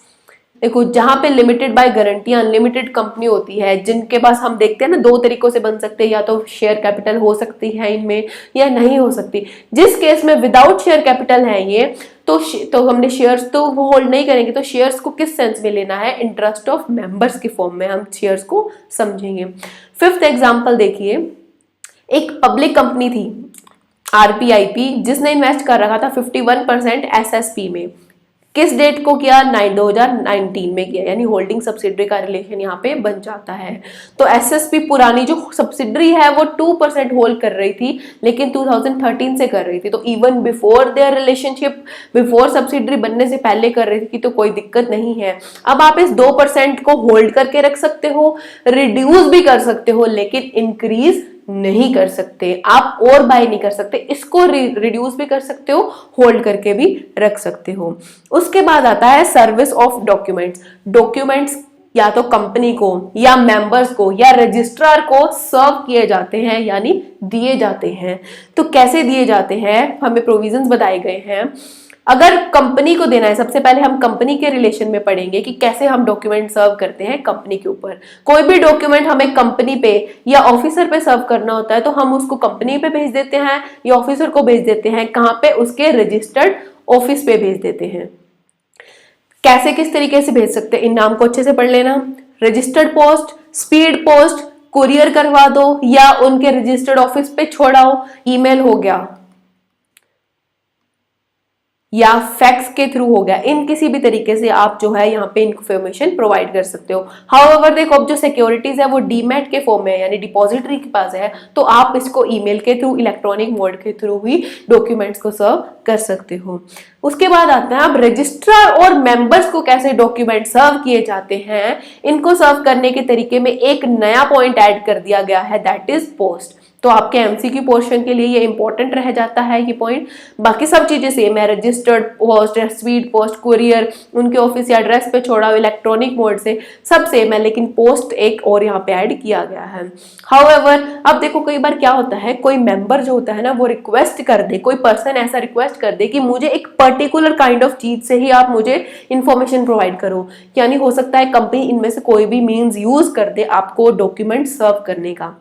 देखो जहां पे limited by guarantee unlimited company होती है, जिनके पास हम देखते हैं ना दो तरीकों से बन सकते हैं, या तो शेयर कैपिटल हो सकती है इनमें या नहीं हो सकती। जिस केस में विदाउट शेयर कैपिटल है ये, तो हमने शेयर्स तो वो होल्ड नहीं करेंगे। तो शेयर्स को किस सेंस में लेना है, इंटरेस्ट ऑफ मेंबर्स के फॉर्म में हम शेयर्स को समझेंगे। फिफ्थ एग्जांपल देखिए, एक पब्लिक कंपनी थी आरपीआईपी, जिसने इन्वेस्ट कर रखा था 51% एसएसपी में। किस डेट को किया, 2019 में किया, यानी होल्डिंग सब्सिडरी का रिलेशन यहाँ पे बन जाता है। तो एसएसपी पुरानी जो सब्सिडरी है वो 2% होल्ड कर रही थी, लेकिन 2013 से कर रही थी। तो even before their relationship, before subsidiary बनने से पहले कर रही थी, तो कोई दिक्कत नहीं है। अब आप इस 2% को होल्ड करके रख सकते हो, रिड्यूस भी कर सकते हो, लेकिन इंक्रीज नहीं कर सकते आप, और बाय नहीं कर सकते। इसको रिड्यूस भी कर सकते हो, होल्ड करके भी रख सकते हो। उसके बाद आता है सर्विस ऑफ डॉक्यूमेंट्स। डॉक्यूमेंट्स या तो कंपनी को या मेंबर्स को या रजिस्ट्रार को सर्व किए जाते हैं, यानी दिए जाते हैं। तो कैसे दिए जाते हैं, हमें प्रोविजंस बताए गए हैं। अगर कंपनी को देना है, सबसे पहले हम कंपनी के रिलेशन में पढ़ेंगे कि कैसे हम डॉक्यूमेंट सर्व करते हैं कंपनी के ऊपर। कोई भी डॉक्यूमेंट हमें कंपनी पे या ऑफिसर पे सर्व करना होता है, तो हम उसको कंपनी पे भेज देते हैं या ऑफिसर को भेज देते हैं, कहाँ पे, उसके रजिस्टर्ड ऑफिस पे भेज देते हैं। कैसे किस तरीके से भेज सकते हैं, इन नाम को अच्छे से पढ़ लेना। Registered post, speed post, courier करवा दो या उनके रजिस्टर्ड ऑफिस पे छोड़ाओ, ईमेल हो गया या फैक्स के थ्रू हो गया। इन किसी भी तरीके से आप जो है यहाँ पे इंफॉर्मेशन प्रोवाइड कर सकते हो। हाउएवर देखो, अब जो सिक्योरिटीज है वो डीमैट के फॉर्म में है, यानी डिपॉजिटरी के पास है, तो आप इसको ईमेल के थ्रू, इलेक्ट्रॉनिक मोड के थ्रू ही डॉक्यूमेंट्स को सर्व कर सकते हो। उसके बाद आता है अब रजिस्ट्रार और मेंबर्स को कैसे डॉक्यूमेंट सर्व किए जाते हैं। इनको सर्व करने के तरीके में एक नया पॉइंट ऐड कर दिया गया है, दैट इज पोस्ट। तो आपके एमसीक्यू पोर्शन के लिए ये इंपॉर्टेंट रह जाता है ये पॉइंट। बाकी सब चीजें सेम है, registered post, speed post, courier, उनके ऑफिस या एड्रेस पे छोड़ा, इलेक्ट्रॉनिक मोड से, सब सेम है, लेकिन पोस्ट एक और यहाँ पे ऐड किया गया है। हाउएवर अब देखो, कई बार क्या होता है, कोई मेंबर जो होता है ना वो रिक्वेस्ट कर दे, कोई पर्सन ऐसा रिक्वेस्ट कर दे कि मुझे एक पर्टिकुलर काइंड ऑफ चीज से ही आप मुझे इंफॉर्मेशन प्रोवाइड करो। यानी हो सकता है कंपनी इनमें से कोई भी मीन्स यूज कर दे आपको डॉक्यूमेंट सर्व करने का,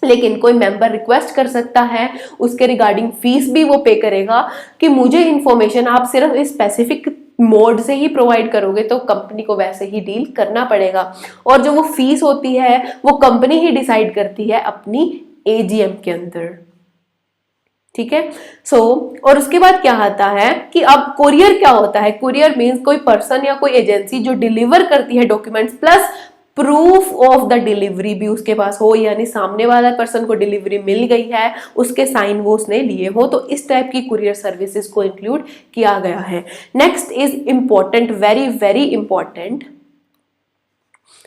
लेकिन कोई मेंबर रिक्वेस्ट कर सकता है, उसके रिगार्डिंग फीस भी वो पे करेगा कि मुझे इंफॉर्मेशन आप सिर्फ इस स्पेसिफिक मोड से ही प्रोवाइड करोगे, तो कंपनी को वैसे ही डील करना पड़ेगा। और जो वो फीस होती है वो कंपनी ही डिसाइड करती है अपनी एजीएम के अंदर, ठीक है। और उसके बाद क्या आता है कि अब कुरियर क्या होता है। कुरियर मीन्स कोई पर्सन या कोई एजेंसी जो डिलीवर करती है documents plus proof of the delivery भी उसके पास हो, यानी सामने वाला पर्सन को डिलीवरी मिल गई है, उसके साइन वो उसने लिए हो, तो इस टाइप की कुरियर सर्विसेज को इंक्लूड किया गया है। Next is important, very very important,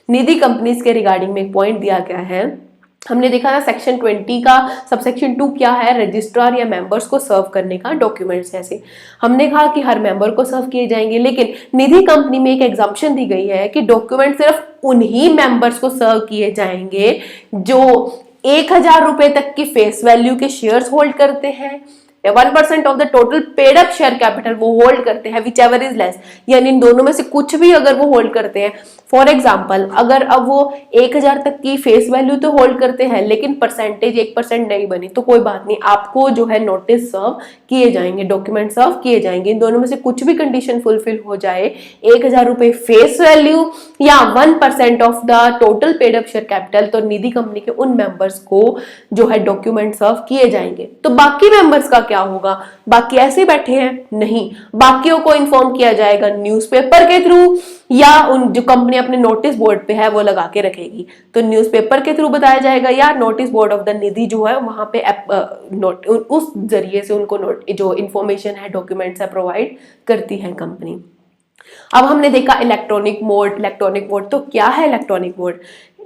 Nidhi companies के रिगार्डिंग में एक पॉइंट दिया गया है। हमने देखा था सेक्शन 20 का सबसेक्शन 2 क्या है, रजिस्ट्रार या मेंबर्स को सर्व करने का डॉक्यूमेंट्स। ऐसे हमने कहा कि हर मेंबर को सर्व किए जाएंगे, लेकिन निधि कंपनी में एक एग्जाम्पशन दी गई है कि डॉक्यूमेंट सिर्फ उन्हीं मेंबर्स को सर्व किए जाएंगे जो 1000 रुपए तक की फेस वैल्यू के शेयर्स होल्ड करते हैं, 1% of the total paid up share capital वो होल्ड करते हैं, विच एवर इज लेस, यानी इन दोनों में से कुछ भी अगर वो होल्ड करते हैं। फॉर एग्जाम्पल, अगर अब वो 1000 तक की फेस वैल्यू तो होल्ड करते हैं, लेकिन परसेंटेज 1% नहीं बनी, तो कोई बात नहीं, आपको जो है नोटिस सर्व किए जाएंगे, डॉक्यूमेंट सर्व किए जाएंगे। इन दोनों में से कुछ भी कंडीशन फुलफिल हो जाए, 1000 रुपए फेस वैल्यू या 1% of the total paid up share capital, तो निधि कंपनी के उन मेंबर्स को जो है डॉक्यूमेंट सर्व किए जाएंगे। तो बाकी मेंबर्स का क्या होगा, बाकी ऐसे बैठे हैं, नहीं, बाकियों को इन्फॉर्म किया जाएगा न्यूज़पेपर के थ्रू, या उन जो कंपनी अपने नोटिस बोर्ड पे है वो लगा के रखेगी, तो न्यूज़पेपर के थ्रू बताया जाएगा, या नोटिस बोर्ड ऑफ द निधि जो है वहां पे उस जरिए से उनको जो इंफॉर्मेशन है, डॉक्यूमेंट्स है, प्रोवाइड करती है कंपनी। अब हमने देखा इलेक्ट्रॉनिक मोड। इलेक्ट्रॉनिक मोड तो क्या है electronic mode,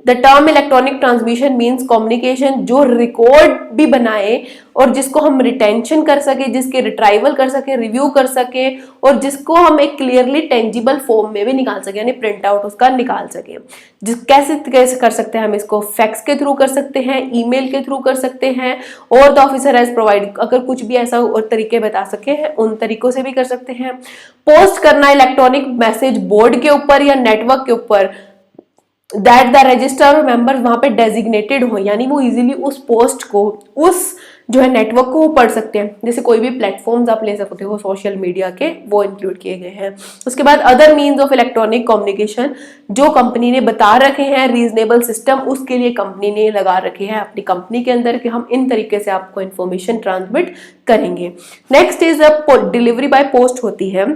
the term electronic transmission means communication जो रिकॉर्ड भी बनाए और जिसको हम रिटेंशन कर सके, जिसके रिट्राइवल कर सके, रिव्यू कर सके और जिसको हम एक क्लियरली टेंजिबल फॉर्म में भी निकाल सके, यानी प्रिंट आउट उसका निकाल सके। कैसे कैसे कर सकते हैं हम इसको? फैक्स के थ्रू कर सकते हैं, ईमेल के थ्रू कर सकते हैं, और द ऑफिसर हैज प्रोवाइड, अगर कुछ भी ऐसा और तरीके बता सके हैं उन तरीकों से भी कर सकते हैं। पोस्ट करना इलेक्ट्रॉनिक मैसेज बोर्ड के ऊपर या नेटवर्क के ऊपर, दैट द रजिस्टर मेंबर वहां पे डेजिग्नेटेड हो, यानी वो इजीली उस पोस्ट को, उस जो है नेटवर्क को वो पढ़ सकते हैं। जैसे कोई भी प्लेटफॉर्म्स आप ले सकते हो सोशल मीडिया के, वो इंक्लूड किए गए हैं। उसके बाद other means of electronic communication जो कंपनी ने बता रखे हैं, रीजनेबल सिस्टम उसके लिए कंपनी ने लगा रखे हैं अपनी कंपनी के अंदर कि हम इन तरीके से आपको इंफॉर्मेशन ट्रांसमिट करेंगे। Next is delivery by post होती है।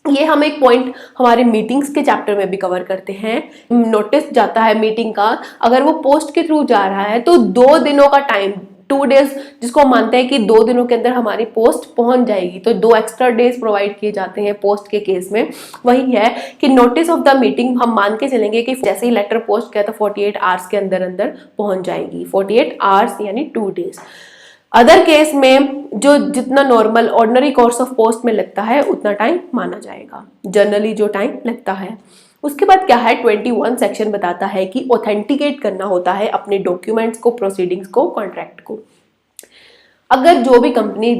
ये हम एक पॉइंट हमारे मीटिंग्स के चैप्टर में भी कवर करते हैं। नोटिस जाता है मीटिंग का, अगर वो पोस्ट के थ्रू जा रहा है तो 2 दिनों का टाइम, 2 डेज, जिसको हम मानते हैं कि 2 दिनों के अंदर हमारी पोस्ट पहुंच जाएगी, तो 2 एक्स्ट्रा डेज प्रोवाइड किए जाते हैं पोस्ट के केस में। वही है कि नोटिस ऑफ द मीटिंग हम मान के चलेंगे कि जैसे ही लेटर पोस्ट किया तो 48 आवर्स के अंदर अंदर पहुंच जाएगी, 48 आवर्स यानी 2 डेज। अदर केस में जो जितना normal ordinary course of post में लगता है उतना टाइम माना जाएगा, जनरली जो टाइम लगता है। उसके बाद क्या है, 21 सेक्शन बताता है कि ऑथेंटिकेट करना होता है अपने डॉक्यूमेंट्स को, प्रोसीडिंग्स को, कॉन्ट्रैक्ट को। अगर जो भी कंपनी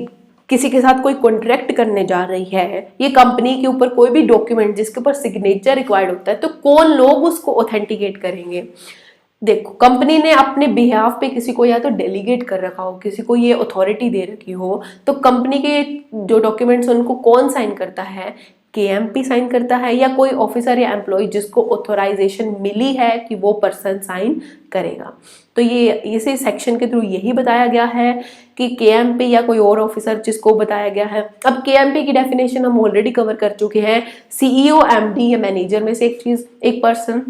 किसी के साथ कोई कॉन्ट्रैक्ट करने जा रही है, ये कंपनी के ऊपर कोई भी डॉक्यूमेंट जिसके ऊपर सिग्नेचर रिक्वायर्ड होता है, तो कौन लोग उसको ऑथेंटिकेट करेंगे? देखो, कंपनी ने अपने बिहाफ पे किसी को या तो डेलीगेट कर रखा हो, किसी को ये अथॉरिटी दे रखी हो, तो कंपनी के जो डॉक्यूमेंट्स उनको कौन साइन करता है? केएमपी साइन करता है, या कोई ऑफिसर या एम्प्लॉय जिसको ऑथोराइजेशन मिली है कि वो पर्सन साइन करेगा। तो ये इसी सेक्शन के थ्रू यही बताया गया है कि केएमपी या कोई और ऑफिसर जिसको बताया गया है। अब केएमपी की डेफिनेशन हम ऑलरेडी कवर कर चुके हैं। सीईओ, एमडी या मैनेजर में से एक पर्सन,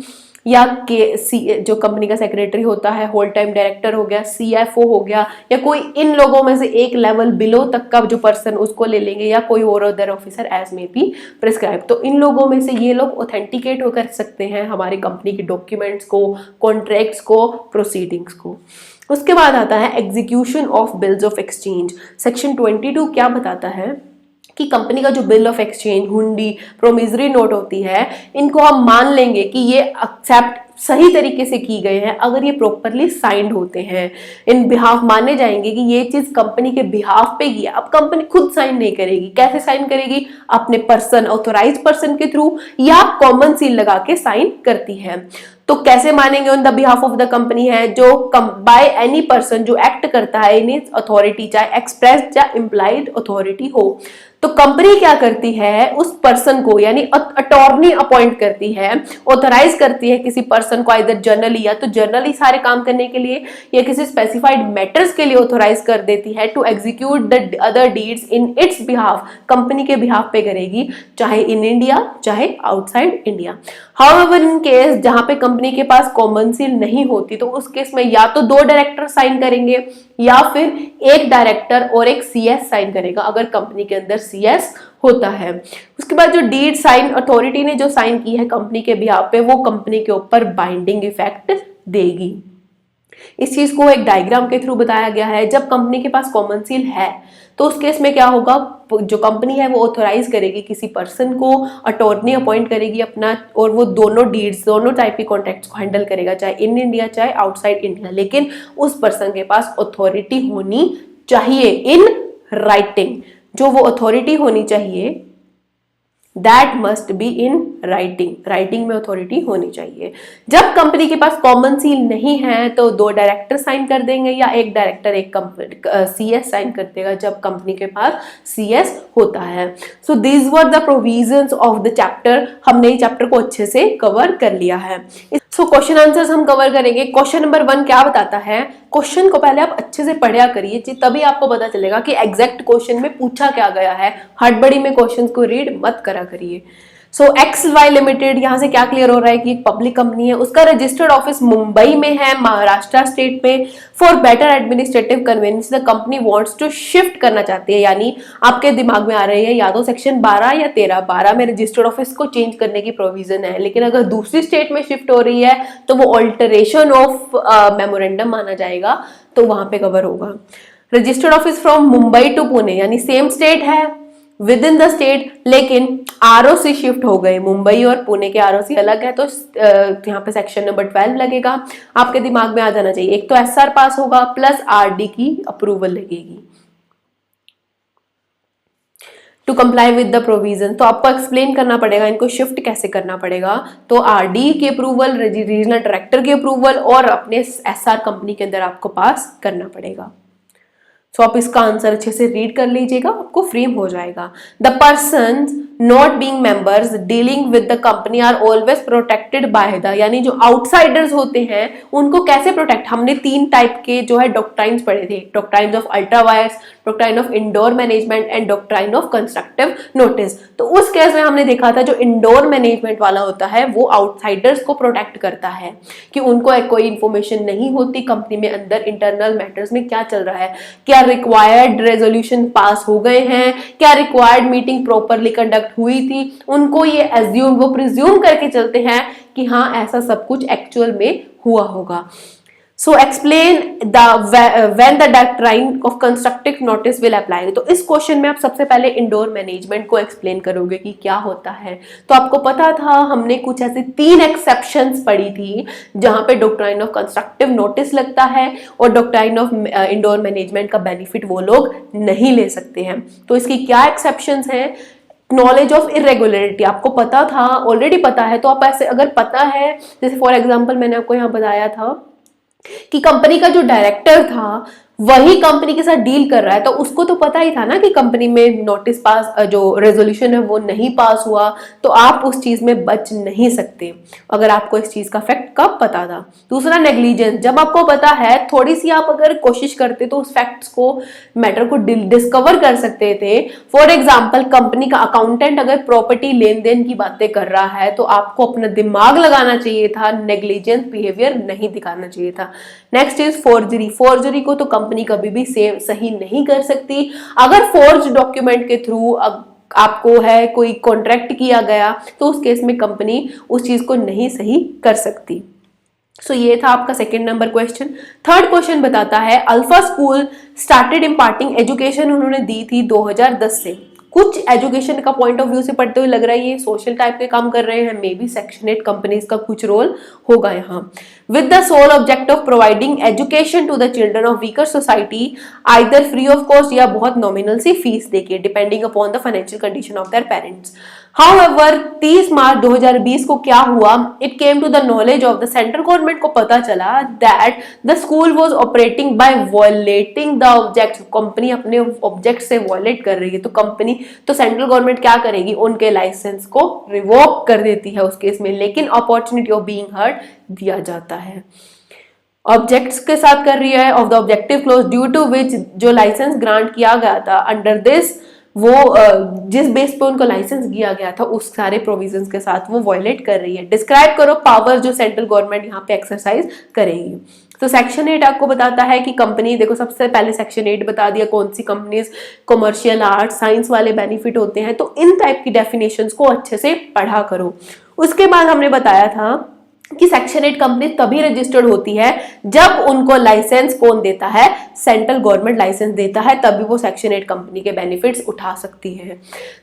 या जो कंपनी का सेक्रेटरी होता है, होल टाइम डायरेक्टर हो गया, सीएफओ हो गया, या कोई इन लोगों में से एक लेवल बिलो तक का जो पर्सन, उसको ले लेंगे, या कोई और अदर ऑफिसर एज में बी प्रिस्क्राइब। तो इन लोगों में से ये लोग ऑथेंटिकेट कर सकते हैं हमारी कंपनी के डॉक्यूमेंट्स को, कॉन्ट्रैक्ट्स को, प्रोसीडिंग्स को। उसके बाद आता है execution of bills of exchange. Section 22 क्या बताता है कि कंपनी का जो बिल ऑफ एक्सचेंज, हुंडी, प्रोमिसरी नोट होती है, इनको हम मान लेंगे कि ये एक्सेप्ट सही तरीके से की गए हैं अगर ये प्रॉपरली साइंड होते हैं। इन बिहाफ माने जाएंगे कि ये चीज कंपनी के बिहाफ पे की है। अब कंपनी खुद साइन नहीं करेगी, कैसे साइन करेगी? अपने पर्सन, ऑथोराइज्ड पर्सन के थ्रू, या कॉमन सील लगा के साइन करती है। तो कैसे मानेंगे on the behalf of the company है? जो बाय एनी पर्सन जो एक्ट करता है इन इट्स अथॉरिटी, चाहे एक्सप्रेस या इम्प्लाइड अथॉरिटी हो। तो कंपनी क्या करती है, उस पर्सन को यानी अटॉर्नी अपॉइंट करती है, ऑथराइज करती है किसी पर्सन को, इधर जर्नली या तो जर्नली सारे काम करने के लिए, या किसी स्पेसिफाइड मैटर्स के लिए ऑथराइज कर देती है to execute the other deeds in its behalf, company के बिहाफ पे करेगी, चाहे इन इंडिया चाहे outside India. However in case जहां पे कंपनी के पास कॉमन सील नहीं होती, तो उस केस में या तो 2 डायरेक्टर साइन करेंगे या फिर एक डायरेक्टर और एक सीएस साइन करेगा, अगर कंपनी के अंदर सीएस होता है। उसके बाद जो डीड साइन अथॉरिटी ने जो साइन की है कंपनी के बिहाफ पे, वो कंपनी के ऊपर बाइंडिंग इफेक्ट देगी। इस चीज को एक डायग्राम के थ्रू बताया गया है। जब कंपनी के पास कॉमन सील है तो उस केस में क्या होगा, जो कंपनी है वो ऑथोराइज करेगी किसी पर्सन को, अटॉर्नी अपॉइंट करेगी अपना, और वो दोनों डीड्स, दोनों टाइप के कॉन्ट्रैक्ट्स को हैंडल करेगा, चाहे इन इंडिया चाहे आउटसाइड इंडिया। लेकिन उस पर्सन के पास अथॉरिटी होनी चाहिए इन राइटिंग। जो वो अथॉरिटी होनी चाहिए, that must be in writing, writing में अथॉरिटी होनी चाहिए। जब कंपनी के पास कॉमन सील नहीं है तो 2 डायरेक्टर साइन कर देंगे, या एक डायरेक्टर एक सीएस साइन कर देगा जब कंपनी के पास सीएस होता है। So these were the provisions of the chapter. हमने ये चैप्टर को अच्छे से कवर कर लिया है। सो क्वेश्चन आंसर्स हम कवर करेंगे। क्वेश्चन नंबर 1 क्या बताता है? क्वेश्चन को पहले आप अच्छे से पढ़ा करिए, तभी आपको पता चलेगा कि एग्जैक्ट क्वेश्चन में पूछा क्या गया है। हड़बड़ी में क्वेश्चन को रीड मत करा करिए। सो XY लिमिटेड, यहाँ से क्या क्लियर हो रहा है कि एक पब्लिक कंपनी है, उसका रजिस्टर्ड ऑफिस मुंबई में है, महाराष्ट्र स्टेट में। For better administrative convenience the company wants to shift करना चाहती है, यानी आपके दिमाग में आ रही है या तो सेक्शन 12 या 13 में रजिस्टर्ड ऑफिस को चेंज करने की प्रोविजन है, लेकिन अगर दूसरी स्टेट में शिफ्ट हो रही है तो वो ऑल्टरेशन ऑफ मेमोरेंडम माना जाएगा, तो वहां पे कवर होगा। Registered office from Mumbai to Pune, यानी सेम स्टेट है विद इन द स्टेट, लेकिन आरओसी शिफ्ट हो गए, मुंबई और पुणे के आरओसी अलग है, तो यहाँ पे सेक्शन नंबर 12 लगेगा। आपके दिमाग में आ जाना चाहिए, एक तो एसआर पास होगा प्लस आरडी की अप्रूवल लगेगी to comply with the provision. तो आपको एक्सप्लेन करना पड़ेगा इनको शिफ्ट कैसे करना पड़ेगा, तो आरडी की अप्रूवल, रीजनल डायरेक्टर की अप्रूवल और अपने एसआर कंपनी के अंदर आपको पास करना पड़ेगा। सो आप इसका आंसर अच्छे से रीड कर लीजिएगा, आपको फ्रेम हो जाएगा। The person not being members dealing with the company are always protected by the, यानी जो आउटसाइडर्स होते हैं उनको कैसे प्रोटेक्ट, हमने 3 टाइप के जो है डॉक्ट्राइन्स पढ़े थे, doctrines of ultra vires, doctrine of indoor management and doctrine of constructive notice. तो उस केस में हमने देखा था जो इंडोर मैनेजमेंट वाला होता है वो आउटसाइडर्स को प्रोटेक्ट करता है कि उनको कोई इंफॉर्मेशन नहीं होती कंपनी में अंदर इंटरनल मैटर्स में क्या चल रहा है, क्या रिक्वायर्ड रेजोल्यूशन पास हो गए हैं, क्या रिक्वायर्ड मीटिंग प्रॉपरली कंडक्ट हुई थी, उनको ये एज्यूम, वो प्रिज्यूम करके चलते हैं कि हाँ ऐसा सब कुछ एक्चुअल में हुआ होगा। So explain the when the doctrine of constructive notice will apply. तो इस क्वेश्चन में आप सबसे पहले इंडोर मैनेजमेंट को एक्सप्लेन करोगे कि क्या होता है। तो आपको पता था हमने कुछ ऐसे 3 एक्सेप्शंस पढ़ी थी जहां पे डॉक्ट्राइन ऑफ कंस्ट्रक्टिव नोटिस लगता है और डॉक्ट्राइन ऑफ इंडोर मैनेजमेंट का बेनिफिट वो लोग नहीं ले सकते हैं। तो इसकी क्या एक्सेप्शंस हैं? नॉलेज ऑफ इरेगुलरिटी, आपको पता था, ऑलरेडी पता है, तो आप ऐसे अगर पता है, जैसे फॉर एग्जांपल मैंने आपको यहाँ बताया था कि कंपनी का जो डायरेक्टर था वही कंपनी के साथ डील कर रहा है, तो उसको तो पता ही था ना कि कंपनी में नोटिस पास, जो रेजोल्यूशन है वो नहीं पास हुआ, तो आप उस चीज में बच नहीं सकते अगर आपको इस चीज का फैक्ट कब पता था। दूसरा नेग्लिजेंस, जब आपको पता है, थोड़ी सी आप अगर कोशिश करते तो उस फैक्ट्स को, मैटर को डिस्कवर कर सकते थे। फॉर एग्जाम्पल कंपनी का अकाउंटेंट अगर प्रॉपर्टी लेन देन की बातें कर रहा है तो आपको अपना दिमाग लगाना चाहिए था, नेग्लिजेंस बिहेवियर नहीं दिखाना चाहिए था। Next is forgery. फोर्जरी को तो कंपनी कभी भी सही नहीं कर सकती। अगर फोर्ज डॉक्यूमेंट के थ्रू आपको है कोई कॉन्ट्रैक्ट किया गया तो उस केस में कंपनी उस चीज को नहीं सही कर सकती। सो ये था आपका second number question. Third question बताता है alpha school started imparting education, उन्होंने दी थी 2010 से। कुछ एजुकेशन का पॉइंट ऑफ व्यू से पढ़ते हुए लग रहा है ये सोशल टाइप के काम कर रहे हैं, मे बी सेक्शन 8 कंपनीज का कुछ रोल होगा यहाँ। With the sole object of providing education to the children of weaker society, either free of cost या बहुत नॉमिनल सी फीस देके, depending upon the financial condition of their parents. However 30 March 2020 को क्या हुआ, it came to the knowledge of the central government को पता चला that the school was operating by violating the objects. Company अपने ऑब्जेक्ट से वायलेट कर रही है, तो कंपनी, तो सेंट्रल गवर्नमेंट क्या करेगी, उनके लाइसेंस को रिवोक कर देती है उस केस में, लेकिन अपॉर्चुनिटी ऑफ बीइंग हर्ड दिया जाता है। ऑब्जेक्ट्स के साथ कर रही है of the objective clause due to which जो लाइसेंस ग्रांट किया गया था अंडर दिस, वो जिस बेस पे उनको लाइसेंस दिया गया था उस सारे प्रोविजंस के साथ वो वायलेट कर रही है। डिस्क्राइब करो पावर जो सेंट्रल गवर्नमेंट यहाँ पे एक्सरसाइज करेगी। तो सेक्शन 8 आपको बताता है कि कंपनी, देखो सबसे पहले सेक्शन 8 बता दिया कौन सी कंपनीज कमर्शियल, आर्ट, साइंस वाले बेनिफिट होते हैं, तो इन टाइप की डेफिनेशंस को अच्छे से पढ़ा करो। उसके बाद हमने बताया था कि सेक्शन 8 कंपनी तभी रजिस्टर्ड होती है जब उनको लाइसेंस कौन देता है, सेंट्रल गवर्नमेंट लाइसेंस देता है, तभी वो सेक्शन 8 कंपनी के बेनिफिट्स उठा सकती है।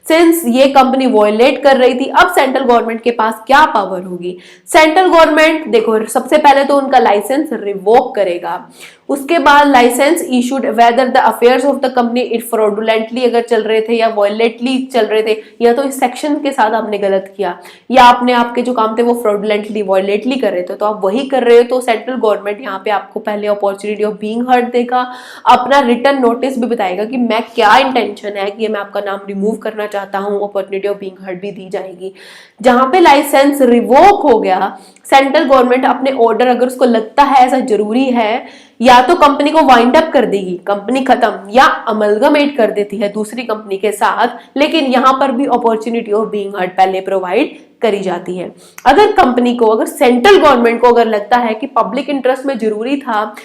सिंस ये कंपनी वॉयलेट कर रही थी, अब सेंट्रल गवर्नमेंट के पास क्या पावर होगी? सेंट्रल गवर्नमेंट देखो सबसे पहले तो उनका लाइसेंस रिवोक करेगा, उसके बाद license issued whether the affairs of the company it fraudulently अगर चल रहे थे या वॉयलेटली चल रहे थे, या तो इस सेक्शन के साथ आपने गलत किया या आपने आपके जो काम थे वो फ्रॉडुलेंटली वॉयलेटली कर रहे थे, तो आप वही कर रहे हो, तो सेंट्रल गवर्नमेंट यहाँ पे आपको पहले अपॉर्चुनिटी ऑफ बीइंग हर्ड देगा, अपना रिटर्न नोटिस भी बताएगा कि मैं क्या इंटेंशन है कि मैं आपका नाम रिमूव करना चाहता हूँ, अपॉर्चुनिटी ऑफ बीइंग हर्ड भी दी जाएगी। जहां पे लाइसेंस रिवोक हो गया, सेंट्रल गवर्नमेंट अपने ऑर्डर अगर उसको लगता है ऐसा जरूरी है, या तो कंपनी को वाइंड अप कर देगी, कंपनी खत्म, या अमलगमेट कर देती है दूसरी कंपनी के साथ, लेकिन यहां पर भी अपॉर्चुनिटी ऑफ बीइंग हर्ड पहले प्रोवाइड करी जाती है। अगर कंपनी को, अगर सेंट्रल गवर्नमेंट को अगर लगता है कि पब्लिक इंटरेस्ट में जरूरी था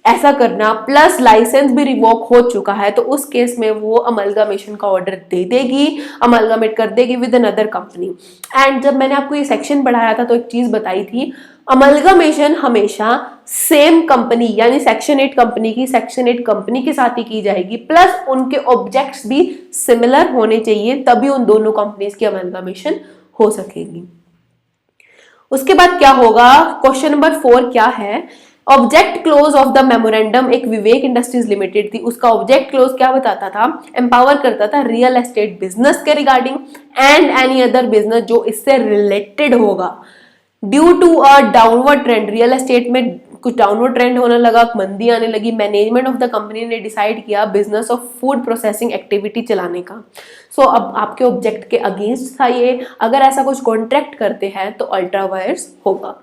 ऐसा करना, प्लस लाइसेंस भी रिवोक हो चुका है, तो उस केस में वो अमलगामेशन का ऑर्डर दे देगी, अमलगामेट कर देगी विद अनदर कंपनी। एंड जब मैंने आपको ये सेक्शन पढ़ाया था तो एक चीज बताई थी, अमलगामेशन हमेशा सेम कंपनी यानी सेक्शन 8 कंपनी की सेक्शन 8 कंपनी के साथ ही की जाएगी, प्लस उनके ऑब्जेक्ट्स भी सिमिलर होने चाहिए, तभी उन दोनों कंपनीज की अमलगामेशन हो सकेगी। उसके बाद क्या होगा, क्वेश्चन नंबर 4 क्या है, object close of the memorandum एक विवेक इंडस्ट्रीज लिमिटेड थी, उसका ऑब्जेक्ट क्लोज क्या बताता था, एम्पावर करता था रियल एस्टेट बिजनेस के regarding and any other business जो इससे रिलेटेड होगा। Due to a downward trend, real estate में कुछ डाउनवर्ड ट्रेंड होने लगा, मंदी आने लगी, मैनेजमेंट ऑफ द कंपनी ने डिसाइड किया business of food processing activity चलाने का। सो अब आपके ऑब्जेक्ट के अगेंस्ट था ये, अगर ऐसा कुछ कॉन्ट्रैक्ट करते हैं तो अल्ट्रा वायर्स होगा।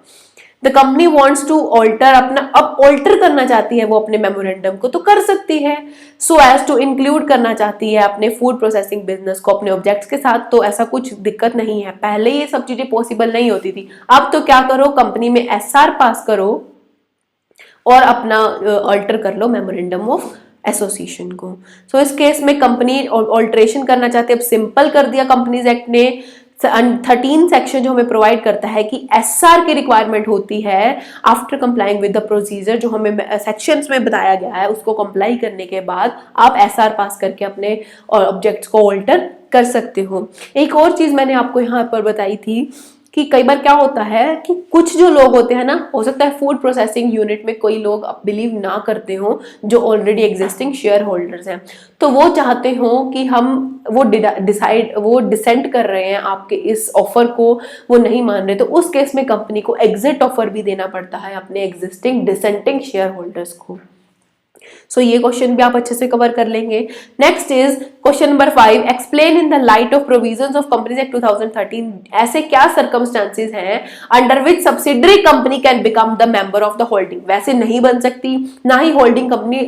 The company wants to alter, अपना अब ऑल्टर करना चाहती है वो अपने मेमोरेंडम को, तो कर सकती है, सो एज टू इंक्लूड करना चाहती है अपने फूड प्रोसेसिंग बिजनेस को अपने ऑब्जेक्ट्स के साथ, तो ऐसा कुछ दिक्कत नहीं है। पहले ये सब चीजें पॉसिबल नहीं होती थी, अब तो क्या करो, कंपनी में एसआर पास करो और अपना ऑल्टर कर लो मेमोरेंडम ऑफ एसोसिएशन को। सो इस केस में कंपनी ऑल्ट्रेशन करना चाहती है, अब सिंपल कर दिया कंपनीज एक्ट ने। 13 सेक्शन जो हमें प्रोवाइड करता है कि एसआर की रिक्वायरमेंट होती है after complying with the procedure, जो हमें सेक्शंस में बताया गया है उसको कंप्लाई करने के बाद आप एसआर पास करके अपने ऑब्जेक्ट्स को ऑल्टर कर सकते हो। एक और चीज मैंने आपको यहाँ पर बताई थी कि कई बार क्या होता है कि कुछ जो लोग होते हैं ना, हो सकता है फूड प्रोसेसिंग यूनिट में कोई लोग बिलीव ना करते हो जो ऑलरेडी एग्जिस्टिंग शेयर होल्डर्स हैं, तो वो चाहते हो कि हम वो डिसेंट कर रहे हैं आपके इस ऑफर को, वो नहीं मान रहे, तो उस केस में कंपनी को एग्जिट ऑफर भी देना पड़ता है अपने एग्जिस्टिंग डिसेंटिंग शेयर होल्डर्स को। सो ये क्वेश्चन भी आप अच्छे से कवर कर लेंगे। Next is question number 5, explain in the light of provisions of companies act 2013, ऐसे क्या सर्कमस्टांसेस हैं under which subsidiary company can become the member of the holding. वैसे नहीं बन सकती, ना ही होल्डिंग कंपनी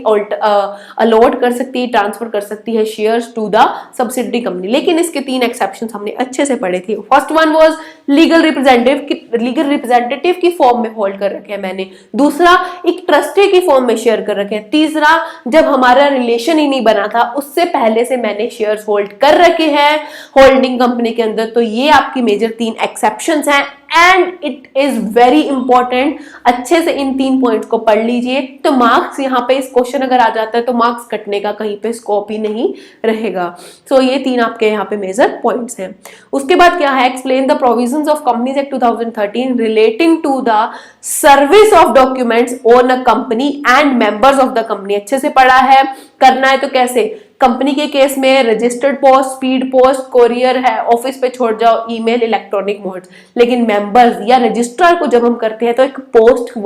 अलॉट कर सकती है, ट्रांसफर कर सकती है shares to the subsidiary company, लेकिन इसके 3 एक्सेप्शन हमने अच्छे से पढ़े थे। First one was legal representative की फॉर्म में होल्ड कर रखे हैं मैंने, दूसरा एक ट्रस्टी की फॉर्म में शेयर कर रखे हैं, तीसरा जब हमारा रिलेशन ही नहीं बना था उससे पहले से मैंने शेयर्स होल्ड कर रखे हैं होल्डिंग कंपनी के अंदर। तो ये आपकी मेजर 3 एक्सेप्शंस हैं and it is very important, अच्छे से इन 3 पॉइंट्स को पढ़ लीजिए, तो मार्क्स यहाँ पे इस क्वेश्चन अगर आ जाता है तो मार्क्स कटने का कहीं पे स्कोप ही नहीं रहेगा। सो ये 3 आपके यहाँ पे मेजर पॉइंट्स हैं। उसके बाद क्या है, explain the provisions of companies act 2013 relating to the service of documents on a company and members of the company. अच्छे से पढ़ा है, करना है तो कैसे, कंपनी के केस में registered post, speed post, courier है, ऑफिस पे छोड़ जाओ, ईमेल, इलेक्ट्रॉनिक मोड्स, लेकिन मेंबर्स या रजिस्ट्रार को जब हम करते हैं तो एक पोस्ट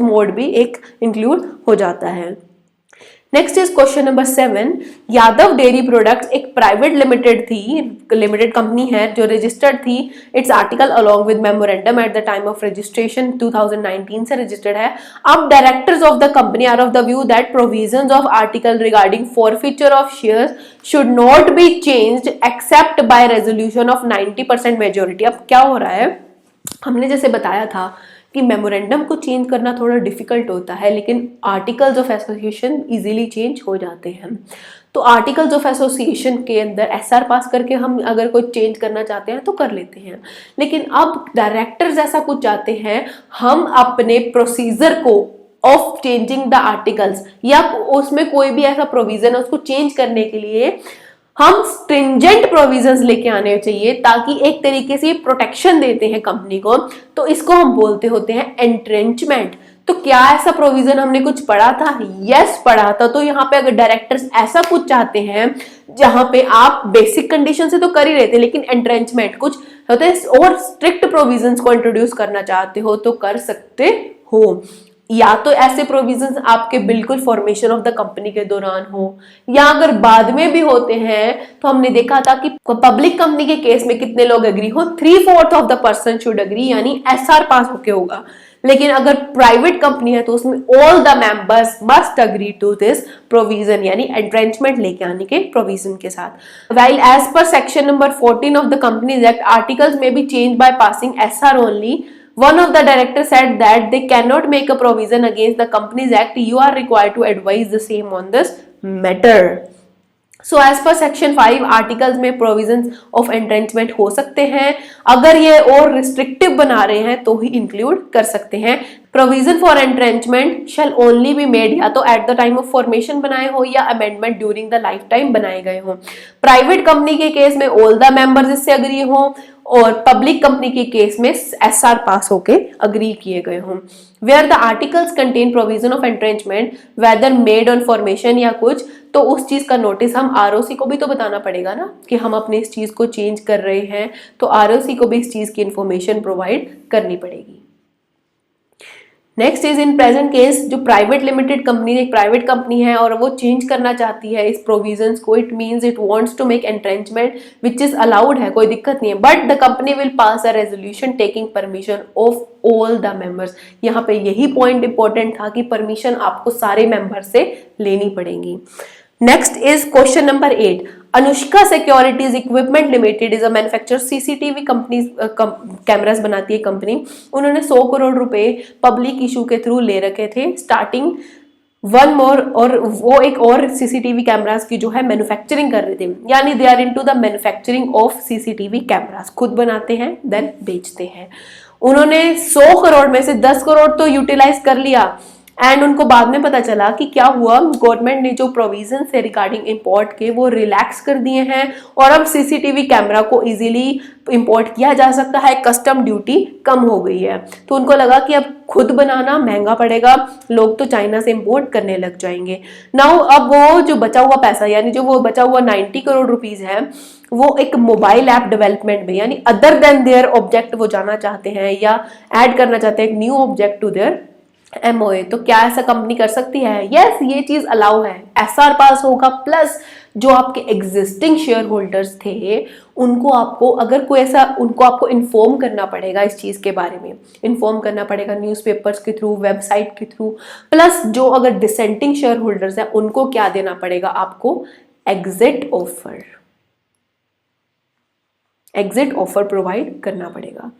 मोड भी एक इंक्लूड हो जाता है। Next is question number 7, Yadav dairy products एक प्राइवेट लिमिटेड कंपनी है जो रजिस्टर्ड थी, its article along with memorandum at the time of registration 2019 से रजिस्टर्ड है। अब directors of the company are of the view that provisions of article regarding forfeiture of shares should not be changed except by resolution of 90% majority. अब क्या हो रहा है, हमने जैसे बताया था कि मेमोरेंडम को चेंज करना थोड़ा डिफिकल्ट होता है, लेकिन articles of association easily change हो जाते हैं। तो आर्टिकल्स ऑफ एसोसिएशन के अंदर एसआर पास करके हम अगर कोई चेंज करना चाहते हैं तो कर लेते हैं, लेकिन अब डायरेक्टर्स ऐसा कुछ चाहते हैं, हम अपने प्रोसीजर को ऑफ चेंजिंग द आर्टिकल्स या उसमें कोई भी ऐसा प्रोविजन है उसको चेंज करने के लिए हम स्ट्रिंजेंट प्रोविजंस लेके आने चाहिए, ताकि एक तरीके से प्रोटेक्शन देते हैं कंपनी को, तो इसको हम बोलते होते हैं एंट्रेंचमेंट। तो क्या ऐसा प्रोविजन हमने कुछ पढ़ा था? यस पढ़ा था। तो यहाँ पे अगर डायरेक्टर्स ऐसा कुछ चाहते हैं जहां पे आप बेसिक कंडीशन से तो कर ही रहे थे, लेकिन एंट्रेंचमेंट कुछ होते हैं और स्ट्रिक्ट प्रोविजंस को इंट्रोड्यूस करना चाहते हो तो कर सकते हो। या तो ऐसे प्रोविजंस आपके बिल्कुल फॉर्मेशन ऑफ द कंपनी के दौरान हो, या अगर बाद में भी होते हैं तो हमने देखा था कि पब्लिक कंपनी के केस में कितने लोग एग्री हो, 3/4 of the person should agree, यानी एसआर पास होके होगा। लेकिन अगर प्राइवेट कंपनी है तो उसमें all the members must agree to this provision, यानी एंट्रेंचमेंट लेके आने के प्रोविजन के साथ। While as per section number 14 of the companies act articles में be change by passing SR only, one of the directors said that they cannot make a provision against the Companies Act. You are required to advise the same on this matter. So as per section 5 articles में प्रोविजंस ऑफ एंट्रेंचमेंट हो सकते हैं, अगर ये और रिस्ट्रिक्टिव बना रहे हैं तो ही इंक्लूड कर सकते हैं। Provision for entrenchment shall only be made या तो at the time of formation बनाए हो या amendment during the life time बनाए गए हो। प्राइवेट कंपनी के केस में ऑल द मेंबर्स इससे अग्री हो, और पब्लिक कंपनी के केस में एसआर पास होके अग्री किए गए हों। Where the articles contain provision of entrenchment whether made on formation या कुछ, तो उस चीज का नोटिस हम आरओसी को भी तो बताना पड़ेगा ना कि हम अपने इस चीज को चेंज कर रहे हैं, तो आरओसी को भी इस चीज की इंफॉर्मेशन प्रोवाइड करनी पड़ेगी। Next is in present case, जो प्राइवेट लिमिटेड कंपनी एक प्राइवेट कंपनी है और वो चेंज करना चाहती है इस प्रोविजंस को, it means it wants to make entrenchment which is allowed है, कोई दिक्कत नहीं है, but the company will pass a resolution taking permission of all the members. यहाँ पे यही पॉइंट इंपॉर्टेंट था कि परमिशन आपको सारे मेंबर से लेनी पड़ेगी। Next is question number 8, Anushka securities equipment limited is a manufacturer CCTV company, cameras बनाती है कंपनी। उन्होंने 100 करोड़ रुपए पब्लिक इशू के थ्रू ले रखे थे स्टार्टिंग वन मोर, और वो एक और सीसीटीवी कैमरास की जो है मैन्युफैक्चरिंग कर रहे थे, यानी they are into the manufacturing of CCTV cameras, खुद बनाते हैं देन बेचते हैं। उन्होंने 100 करोड़ में से 10 करोड़ तो यूटिलाइज कर लिया, एंड उनको बाद में पता चला कि क्या हुआ, गवर्नमेंट ने जो प्रोविजन है रिगार्डिंग इंपोर्ट के वो रिलैक्स कर दिए हैं, और अब सीसीटीवी कैमरा को इजीली इंपोर्ट किया जा सकता है, कस्टम ड्यूटी कम हो गई है। तो उनको लगा कि अब खुद बनाना महंगा पड़ेगा, लोग तो चाइना से इंपोर्ट करने लग जाएंगे। नाउ अब वो जो बचा हुआ पैसा, यानी जो वो बचा हुआ 90 करोड़ रुपीज है, वो एक मोबाइल ऐप डेवलपमेंट में, यानी अदर देन देयर ऑब्जेक्ट वो जाना चाहते हैं या ऐड करना चाहते हैं एक new object to their MOA. तो क्या ऐसा कंपनी कर सकती है? यस, ये चीज अलाउ है, एसआर पास होगा, प्लस जो आपके एग्जिस्टिंग शेयर होल्डर्स थे उनको आपको अगर कोई ऐसा, उनको आपको इन्फॉर्म करना पड़ेगा इस चीज के बारे में, इन्फॉर्म करना पड़ेगा न्यूज़पेपर्स के थ्रू, वेबसाइट के थ्रू, प्लस जो अगर डिसेंटिंग शेयर होल्डर्स है उनको क्या देना पड़ेगा आपको, exit offer, exit offer provide करना पड़ेगा।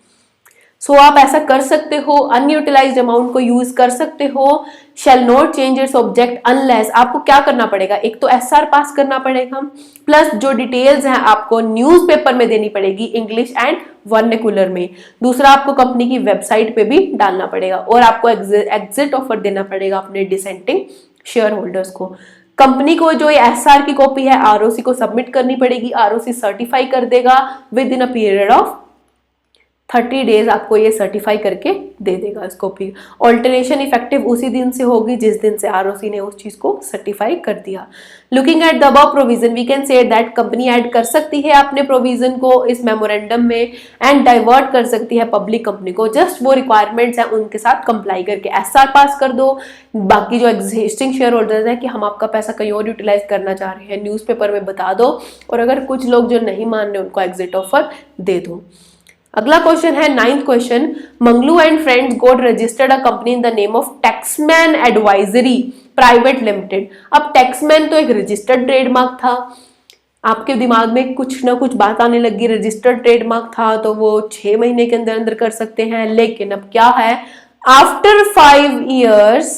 सो आप ऐसा कर सकते हो, अनयूटिलाइज्ड अमाउंट को यूज कर सकते हो। Shall not change its object unless, आपको क्या करना पड़ेगा, एक तो एसआर पास करना पड़ेगा, प्लस जो डिटेल्स हैं आपको न्यूज़पेपर में देनी पड़ेगी इंग्लिश एंड वर्नाक्युलर में। दूसरा, आपको कंपनी की वेबसाइट पे भी डालना पड़ेगा, और आपको एग्जिट ऑफर देना पड़ेगा अपने डिसेंटिंग शेयर होल्डर्स को। कंपनी को जो ये एसआर की कॉपी है आरओसी को सबमिट करनी पड़ेगी, आरओसी सर्टिफाई कर देगा with in a period of 30 days, आपको ये सर्टिफाई करके दे देगा इस कॉपी। ऑल्टरेशन इफेक्टिव उसी दिन से होगी जिस दिन से आरओसी ने उस चीज को सर्टिफाई कर दिया। Looking at the above provision we can say that company add कर सकती है अपने प्रोविजन को इस मेमोरेंडम में, एंड डाइवर्ट कर सकती है पब्लिक कंपनी को, जस्ट वो रिक्वायरमेंट्स है उनके साथ कंप्लाई करके एसआर पास कर दो। बाकी जो एग्जिस्टिंग शेयर होल्डर्स है कि हम आपका पैसा कहीं और यूटिलाइज करना चाह रहे हैं, न्यूज़पेपर में बता दो, और अगर कुछ लोग जो नहीं मान रहे उनको एग्जिट ऑफर दे दो। अगला क्वेश्चन है 9th question, Manglu and friends got registered a company in the name of Taxmann advisory private limited. अब टैक्समैन तो एक रजिस्टर्ड ट्रेडमार्क था, आपके दिमाग में कुछ ना कुछ बात आने लगी, रजिस्टर्ड ट्रेडमार्क था तो वो 6 महीने के अंदर अंदर कर सकते हैं, लेकिन अब क्या है, after 5 years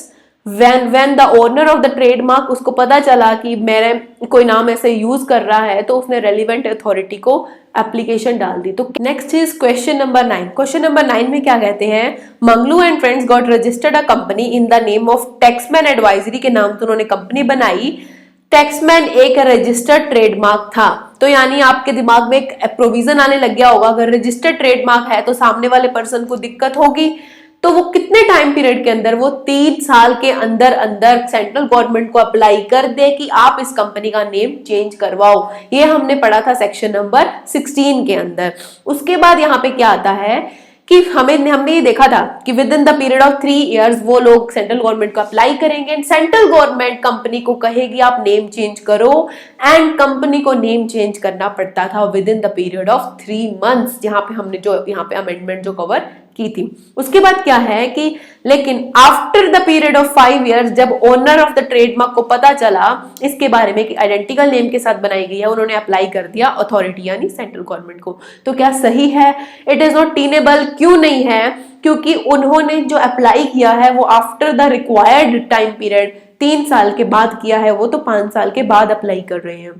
when the owner of the trademark, उसको पता चला कि मेरे कोई नाम ऐसे यूज कर रहा है, तो उसने रेलिवेंट अथॉरिटी को एप्लीकेशन डाल दी। तो next is question number 9। Question number 9 में क्या कहते हैं, Manglu and friends got registered a company in the name of Taxmann advisory, के नाम तो उन्होंने कंपनी बनाई। टैक्समैन एक रजिस्टर्ड ट्रेडमार्क था, तो यानी आपके दिमाग में एक प्रोविजन आने लग गया होगा, अगर रजिस्टर्ड ट्रेडमार्क है तो सामने वाले पर्सन को दिक्कत होगी, तो वो कितने टाइम पीरियड के अंदर, वो 3 साल के अंदर अंदर सेंट्रल गवर्नमेंट को अप्लाई कर दे कि आप इस कंपनी का नेम चेंज करवाओ। ये हमने पढ़ा था सेक्शन नंबर 16 के अंदर। उसके बाद यहाँ पे क्या आता है कि हमने ये देखा था कि with in the period of 3 years वो लोग सेंट्रल गवर्नमेंट को अप्लाई करेंगे एंड सेंट्रल गवर्नमेंट कंपनी को कहेगी आप नेम चेंज करो, एंड कंपनी को नेम चेंज करना पड़ता था with in the period of 3 months, जहां पे हमने जो यहाँ पे अमेंडमेंट जो कवर की थी। उसके बाद क्या है कि लेकिन after the period of 5 years जब ओनर ऑफ द ट्रेडमार्क को पता चला इसके बारे में कि आइडेंटिकल नेम के साथ बनाई गई है, उन्होंने अप्लाई कर दिया अथॉरिटी यानी सेंट्रल गवर्नमेंट को। तो क्या सही है? It is not tenable. क्यों नहीं है? क्योंकि उन्होंने जो अप्लाई किया है वो after the required time period 3 साल के बाद किया है, वो तो 5 साल के बाद अप्लाई कर रहे हैं।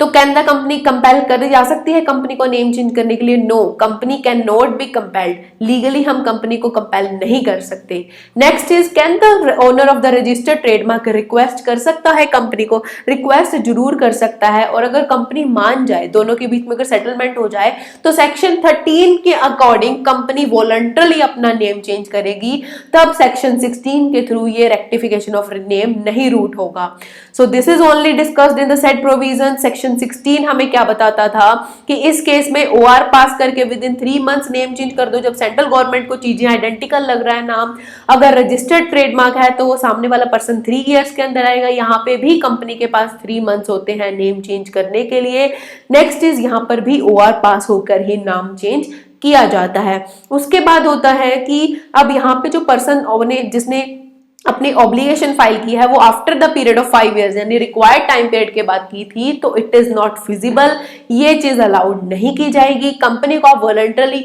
तो कैन द कंपनी कंपेल कर जा सकती है कंपनी को नेम चेंज करने के लिए? No, company can not be compelled. Legally हम कंपनी को कंपेल नहीं कर सकते। Next is can the owner of the registered trademark request कर सकता है कंपनी को? रिक्वेस्ट जरूर कर सकता है, और अगर कंपनी मान जाए, दोनों के बीच में अगर सेटलमेंट हो जाए, तो सेक्शन 13 के अकॉर्डिंग कंपनी वॉलंटरली अपना नेम चेंज करेगी, तब सेक्शन 16 के थ्रू ये रेक्टिफिकेशन ऑफ नेम नहीं रूट होगा। So this is only discussed in the set provision. Section 16 हमें क्या बताता था कि इस केस में ओआर पास करके with in 3 months name change कर दो जब सेंट्रल गवर्नमेंट को चीजें आइडेंटिकल लग रहा है नाम। अगर रजिस्टर्ड ट्रेडमार्क है तो वो सामने वाला पर्सन 3 इयर्स के अंदर आएगा। यहाँ पे भी कंपनी के पास 3 मंथ्स होते हैं नेम चेंज करने के लिए। नेक्स्ट इज यहाँ पर भी ओआर पास होकर ही नाम चेंज किया जाता है। उसके बाद होता है कि अब यहाँ पे जो पर्सन जिसने अपनी ऑब्लिगेशन फाइल की है वो after the period of 5 years यानी रिक्वायर्ड टाइम पीरियड के बाद की थी, तो इट इज नॉट फिजिबल, ये चीज अलाउड नहीं की जाएगी। कंपनी को आप वॉलंटरली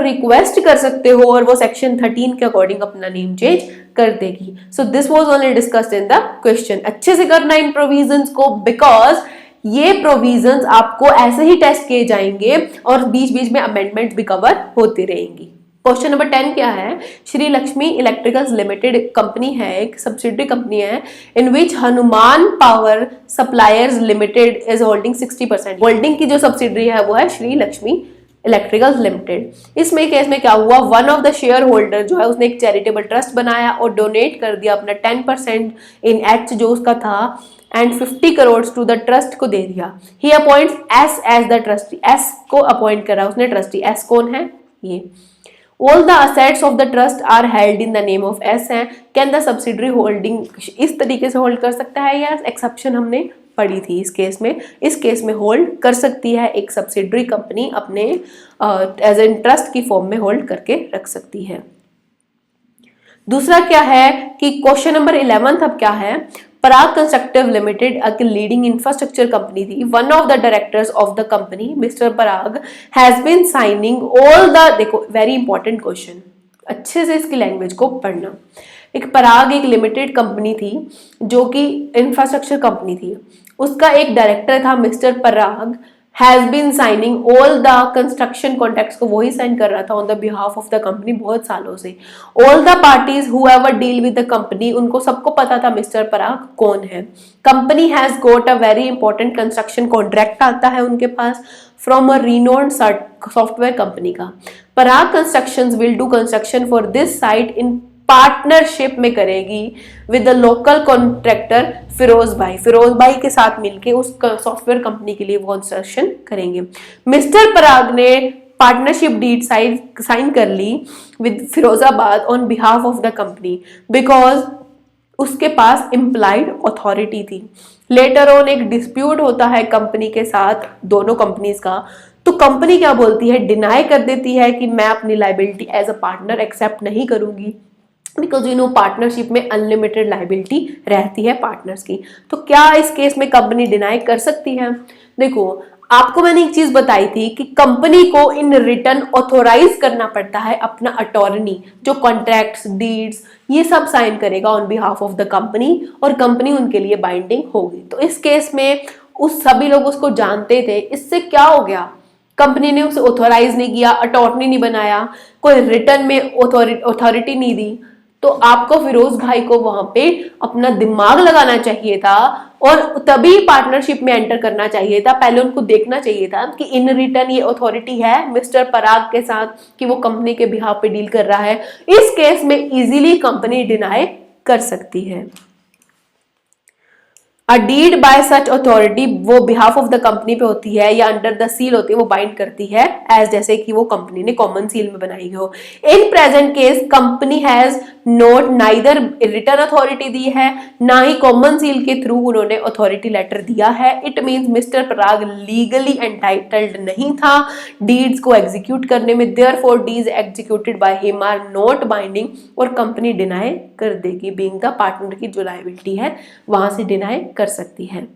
रिक्वेस्ट कर सकते हो और वो सेक्शन 13 के अकॉर्डिंग अपना नेम चेंज कर देगी। So this was only discussed in the question. अच्छे से करना इन प्रोविजंस को, बिकॉज ये प्रोविजंस आपको ऐसे ही टेस्ट किए जाएंगे और बीच बीच में अमेंडमेंट भी कवर होती रहेंगी। क्वेश्चन नंबर 10 क्या है? Shri Lakshmi electricals limited company है, एक सब्सिडरी कंपनी है, in which Hanuman power suppliers limited is holding 60%। Holding की जो सब्सिडरी है वो है श्री लक्ष्मी इलेक्ट्रिकल्स लिमिटेड। इसमें केस में क्या हुआ, one of the share holder जो है उसने एक चैरिटेबल ट्रस्ट बनाया और डोनेट कर दिया अपना 10% इन एच जो उसका था and 50 crore to the trust को दे दिया। He appoints S as the trustee, S को अपॉइंट करा उसने ट्रस्टी। एस कौन है? ये। All the assets of the trust are held in the name of S है। Can the subsidiary holding इस तरीके से होल्ड कर सकता है या एक्सेप्शन हमने पढ़ी थी इस केस में, इस केस में होल्ड कर सकती है एक सब्सिडरी कंपनी अपने एज एन ट्रस्ट की फॉर्म में होल्ड करके रख सकती है। दूसरा क्या है कि क्वेश्चन नंबर 11 अब क्या है, पराग कंस्ट्रक्टिव लिमिटेड एक लीडिंग इंफ्रास्ट्रक्चर कंपनी थी। One of the directors of the company mister Parag has been signing all the, देखो वेरी इंपॉर्टेंट क्वेश्चन, अच्छे से इसकी लैंग्वेज को पढ़ना। एक पराग एक लिमिटेड कंपनी थी जो कि इंफ्रास्ट्रक्चर कंपनी थी, उसका एक डायरेक्टर था mister Parag, has been signing all the construction contracts को वही साइन कर रहा था on the behalf of the company बहुत सालों से। All the parties whoever deal with the company, उनको सबको पता था मिस्टर पराग कौन है। Company has got a very important construction contract आता है उनके पास from a renowned software company का। Parag constructions will do construction for this site in partnership में करेगी with the local contractor Firoz bhai के साथ मिलके उस सॉफ्टवेयर कंपनी के लिए वो कंस्ट्रक्शन करेंगे। मिस्टर पराग ने पार्टनरशिप डीड साइन कर ली with Firozabad on behalf of the company because उसके पास इम्प्लाइड अथॉरिटी थी। लेटर ऑन एक डिस्प्यूट होता है कंपनी के साथ, दोनों कंपनीज का, तो कंपनी क्या बोलती है, डिनाई कर देती है कि मैं अपनी liability as a partner accept नहीं करूंगी, बिकॉज यू नो पार्टनरशिप में अनलिमिटेड लाइबिलिटी रहती है पार्टनर्स की। तो क्या इस केस में कंपनी डिनाई कर सकती है? देखो आपको मैंने एक चीज बताई थी कि कंपनी को इन रिटर्न ऑथोराइज करना पड़ता है अपना अटॉर्नी जो कॉन्ट्रैक्ट्स डीड्स ये सब साइन करेगा on behalf of the company और कंपनी उनके लिए बाइंडिंग होगी। तो इस केस में उस सभी लोग उसको जानते थे, इससे क्या हो गया, कंपनी ने उसे ऑथोराइज नहीं किया, अटॉर्नी नहीं बनाया, कोई रिटर्न में अथॉरिटी नहीं दी, तो आपको फिरोज भाई को वहां पे अपना दिमाग लगाना चाहिए था और तभी पार्टनरशिप में एंटर करना चाहिए था। पहले उनको देखना चाहिए था कि इन रिटर्न ये अथॉरिटी है मिस्टर पराग के साथ कि वो कंपनी के बिहाफ पे डील कर रहा है। इस केस में इजीली कंपनी डिनाई कर सकती है। A deed by such authority वो बिहाफ ऑफ द कंपनी पे होती है या अंडर द सील होती है, वो बाइंड करती है एज जैसे कि वो कंपनी ने कॉमन सील में बनाई हो। In present case company has not neither written authority दी है, ना ही कॉमन सील के थ्रू उन्होंने अथॉरिटी लेटर दिया है। It means mister Parag legally entitled नहीं था डीड्स को एग्जीक्यूट करने में, therefore deeds executed by him are not binding, और कंपनी डिनाई कर देगी, बीइंग द पार्टनर की जो लायबिलिटी है वहां से डिनाई कर सकती है।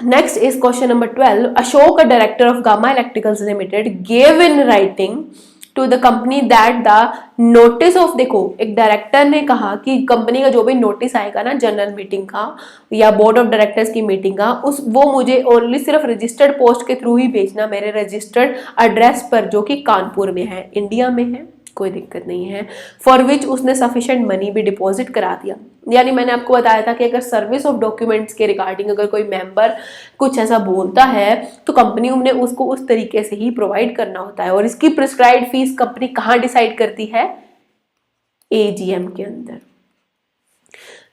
Next is question number 12। Ashok, director of gamma electricals limited, gave in writing to the company that the notice of, देखो एक डायरेक्टर ने कहा कि कंपनी का जो भी नोटिस आएगा ना जनरल मीटिंग का या बोर्ड ऑफ डायरेक्टर्स की मीटिंग का, उस वो मुझे ओनली सिर्फ रजिस्टर्ड पोस्ट के थ्रू ही भेजना, मेरे रजिस्टर्ड एड्रेस पर जो कि कानपुर में है, इंडिया में है, कोई दिक्कत नहीं है। फॉर विच उसने सफिशिएंट मनी भी डिपॉजिट करा दिया। यानी मैंने आपको बताया था कि अगर सर्विस ऑफ डॉक्यूमेंट्स के रिगार्डिंग अगर कोई मेंबर कुछ ऐसा बोलता है तो कंपनी ने उसको उस तरीके से ही प्रोवाइड करना होता है। और इसकी प्रिस्क्राइब्ड फीस कंपनी कहाँ डिसाइड करती है? एजीएम के अंदर।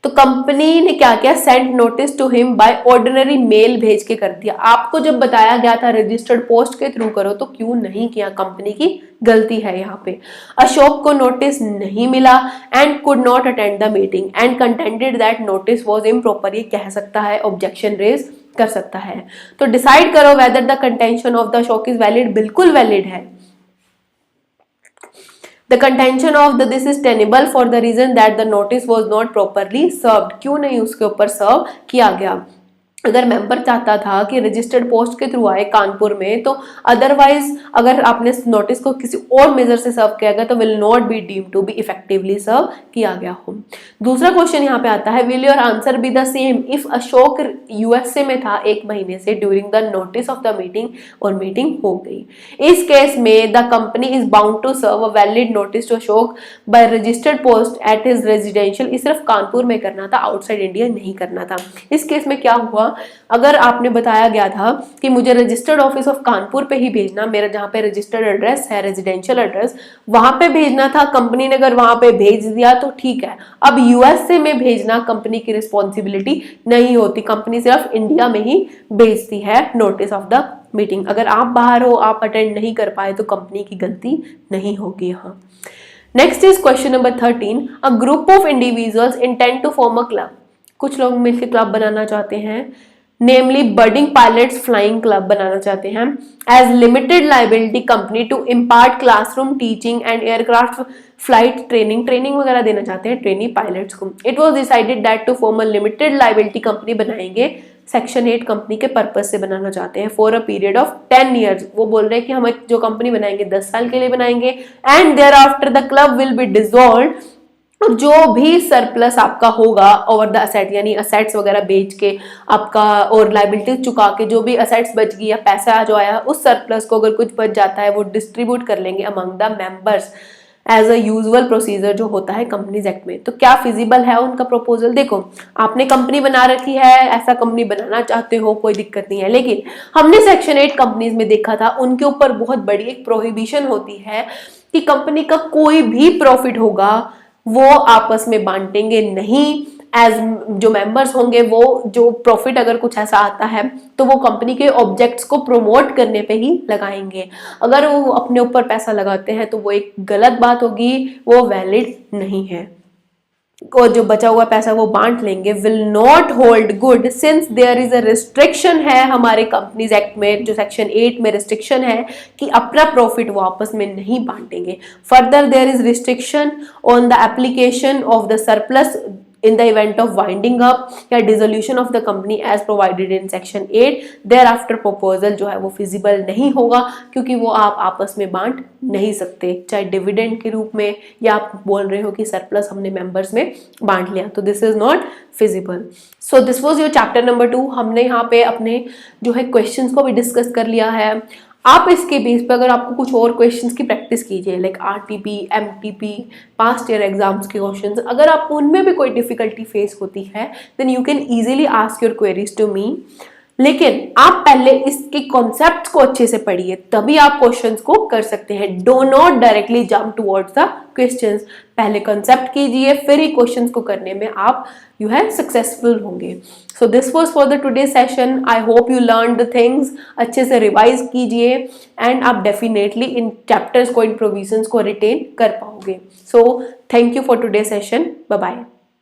तो कंपनी ने क्या किया? Send notice to him by ordinary mail भेज के कर दिया। आपको जब बताया गया था रजिस्टर्ड पोस्ट के थ्रू करो तो क्यों नहीं किया? कंपनी की गलती है यहाँ पे। अशोक को नोटिस नहीं मिला and could not attend the meeting and contended that notice was improper, ये कह सकता है, ऑब्जेक्शन रेज कर सकता है। तो डिसाइड करो whether the contention of the Ashok is valid. बिल्कुल वैलिड है। The contention of this is tenable for the reason that the notice was not properly served। क्यों नहीं उसके ऊपर सर्व किया गया? अगर मेंबर चाहता था कि रजिस्टर्ड पोस्ट के थ्रू आए कानपुर में, तो अदरवाइज अगर आपने नोटिस को किसी और मेजर से सर्व किया गया तो will not be deem to be effectively serve किया गया हो। दूसरा क्वेश्चन यहाँ पे आता है, will your answer be the same if Ashok USA में था 1 महीने से during the notice of the meeting और मीटिंग हो गई। इस केस में the company is bound to serve a valid notice to Ashok by registered post at his residential. इस सिर्फ कानपुर में करना था, आउटसाइड इंडिया नहीं करना था। इस केस में क्या हुआ? अगर आपने बताया गया था कि मुझे रजिस्टर्ड ऑफिस ऑफ कानपुर पे ही भेजना, मेरा जहां पे रजिस्टर्ड एड्रेस है, रेजिडेंशियल एड्रेस, वहां पे भेजना था, कंपनी ने अगर वहां पे भेज दिया तो ठीक है। अब यूएसए में भेजना कंपनी की रिस्पॉन्सिबिलिटी नहीं होती, कंपनी सिर्फ इंडिया में ही भेजती है नोटिस ऑफ द मीटिंग। अगर आप बाहर हो, आप अटेंड नहीं कर पाए तो कंपनी की गलती नहीं होगी यहाँ। Next is question number 13। A group of individuals intend to form a club. कुछ लोग मिलकर क्लब बनाना चाहते हैं, namely birding pilots flying club बनाना चाहते हैं as limited liability company to impart classroom teaching and aircraft flight training वगैरह देना चाहते हैं ट्रेनी पायलट्स को। It was decided that to form a limited liability company बनाएंगे, सेक्शन 8 कंपनी के पर्पज से बनाना चाहते हैं, for a period of 10 years. वो बोल रहे हैं कि हम जो कंपनी बनाएंगे 10 साल के लिए बनाएंगे and thereafter the club will be dissolved. और जो भी सरप्लस आपका होगा ओवर द असेट, यानी असेट्स वगैरह बेच के आपका और लाइबिलिटीज चुका के जो भी असेट्स बच गई या पैसा जो आया, उस सरप्लस को अगर कुछ बच जाता है वो डिस्ट्रीब्यूट कर लेंगे among the members as a usual procedure जो होता है कंपनीज एक्ट में। तो क्या फिजिबल है उनका प्रपोजल? देखो, आपने कंपनी बना रखी है, ऐसा कंपनी बनाना चाहते हो, कोई दिक्कत नहीं है, लेकिन हमने सेक्शन 8 कंपनीज में देखा था उनके ऊपर बहुत बड़ी एक प्रोहिबिशन होती है कि कंपनी का कोई भी प्रॉफिट होगा वो आपस में बांटेंगे नहीं। एज जो मेंबर्स होंगे वो जो प्रॉफिट अगर कुछ ऐसा आता है तो वो कंपनी के ऑब्जेक्ट्स को प्रमोट करने पे ही लगाएंगे। अगर वो अपने ऊपर पैसा लगाते हैं तो वो एक गलत बात होगी, वो वैलिड नहीं है। और जो बचा हुआ पैसा वो बांट लेंगे। Will not hold good since there is a restriction है हमारे कंपनीज एक्ट में, जो सेक्शन 8 में रिस्ट्रिक्शन है कि अपना प्रॉफिट वो आपस में नहीं बांटेंगे। Further there is restriction on the application of the surplus in the event of winding up या dissolution of the company as provided in section 8। thereafter proposal जो है वो feasible नहीं होगा क्योंकि वो आप आपस में बांट नहीं सकते, चाहे डिविडेंड के रूप में या आप बोल रहे हो कि सरप्लस हमने मेंबर्स में बांट लिया, तो this is not feasible. So this was your chapter number 2। हमने यहाँ पे अपने जो है क्वेश्चंस को भी डिस्कस कर लिया है। आप इसके बेस पे अगर आपको कुछ और क्वेश्चंस की प्रैक्टिस कीजिए, like RTP, MTP, past year exams के क्वेश्चंस, अगर आपको उनमें भी कोई डिफिकल्टी फेस होती है then you can easily ask your queries to me. लेकिन आप पहले इसके कॉन्सेप्ट्स को अच्छे से पढ़िए, तभी आप क्वेश्चंस को कर सकते हैं। Do not directly jump towards the questions, पहले कॉन्सेप्ट कीजिए, फिर ही क्वेश्चंस को करने में आप सक्सेसफुल होंगे। So this was for the today session. I hope you learn the things, अच्छे से रिवाइज कीजिए एंड आप डेफिनेटली इन चैप्टर्स को, इन प्रोविजंस को रिटेन कर पाओगे। So thank you for today session, bye bye.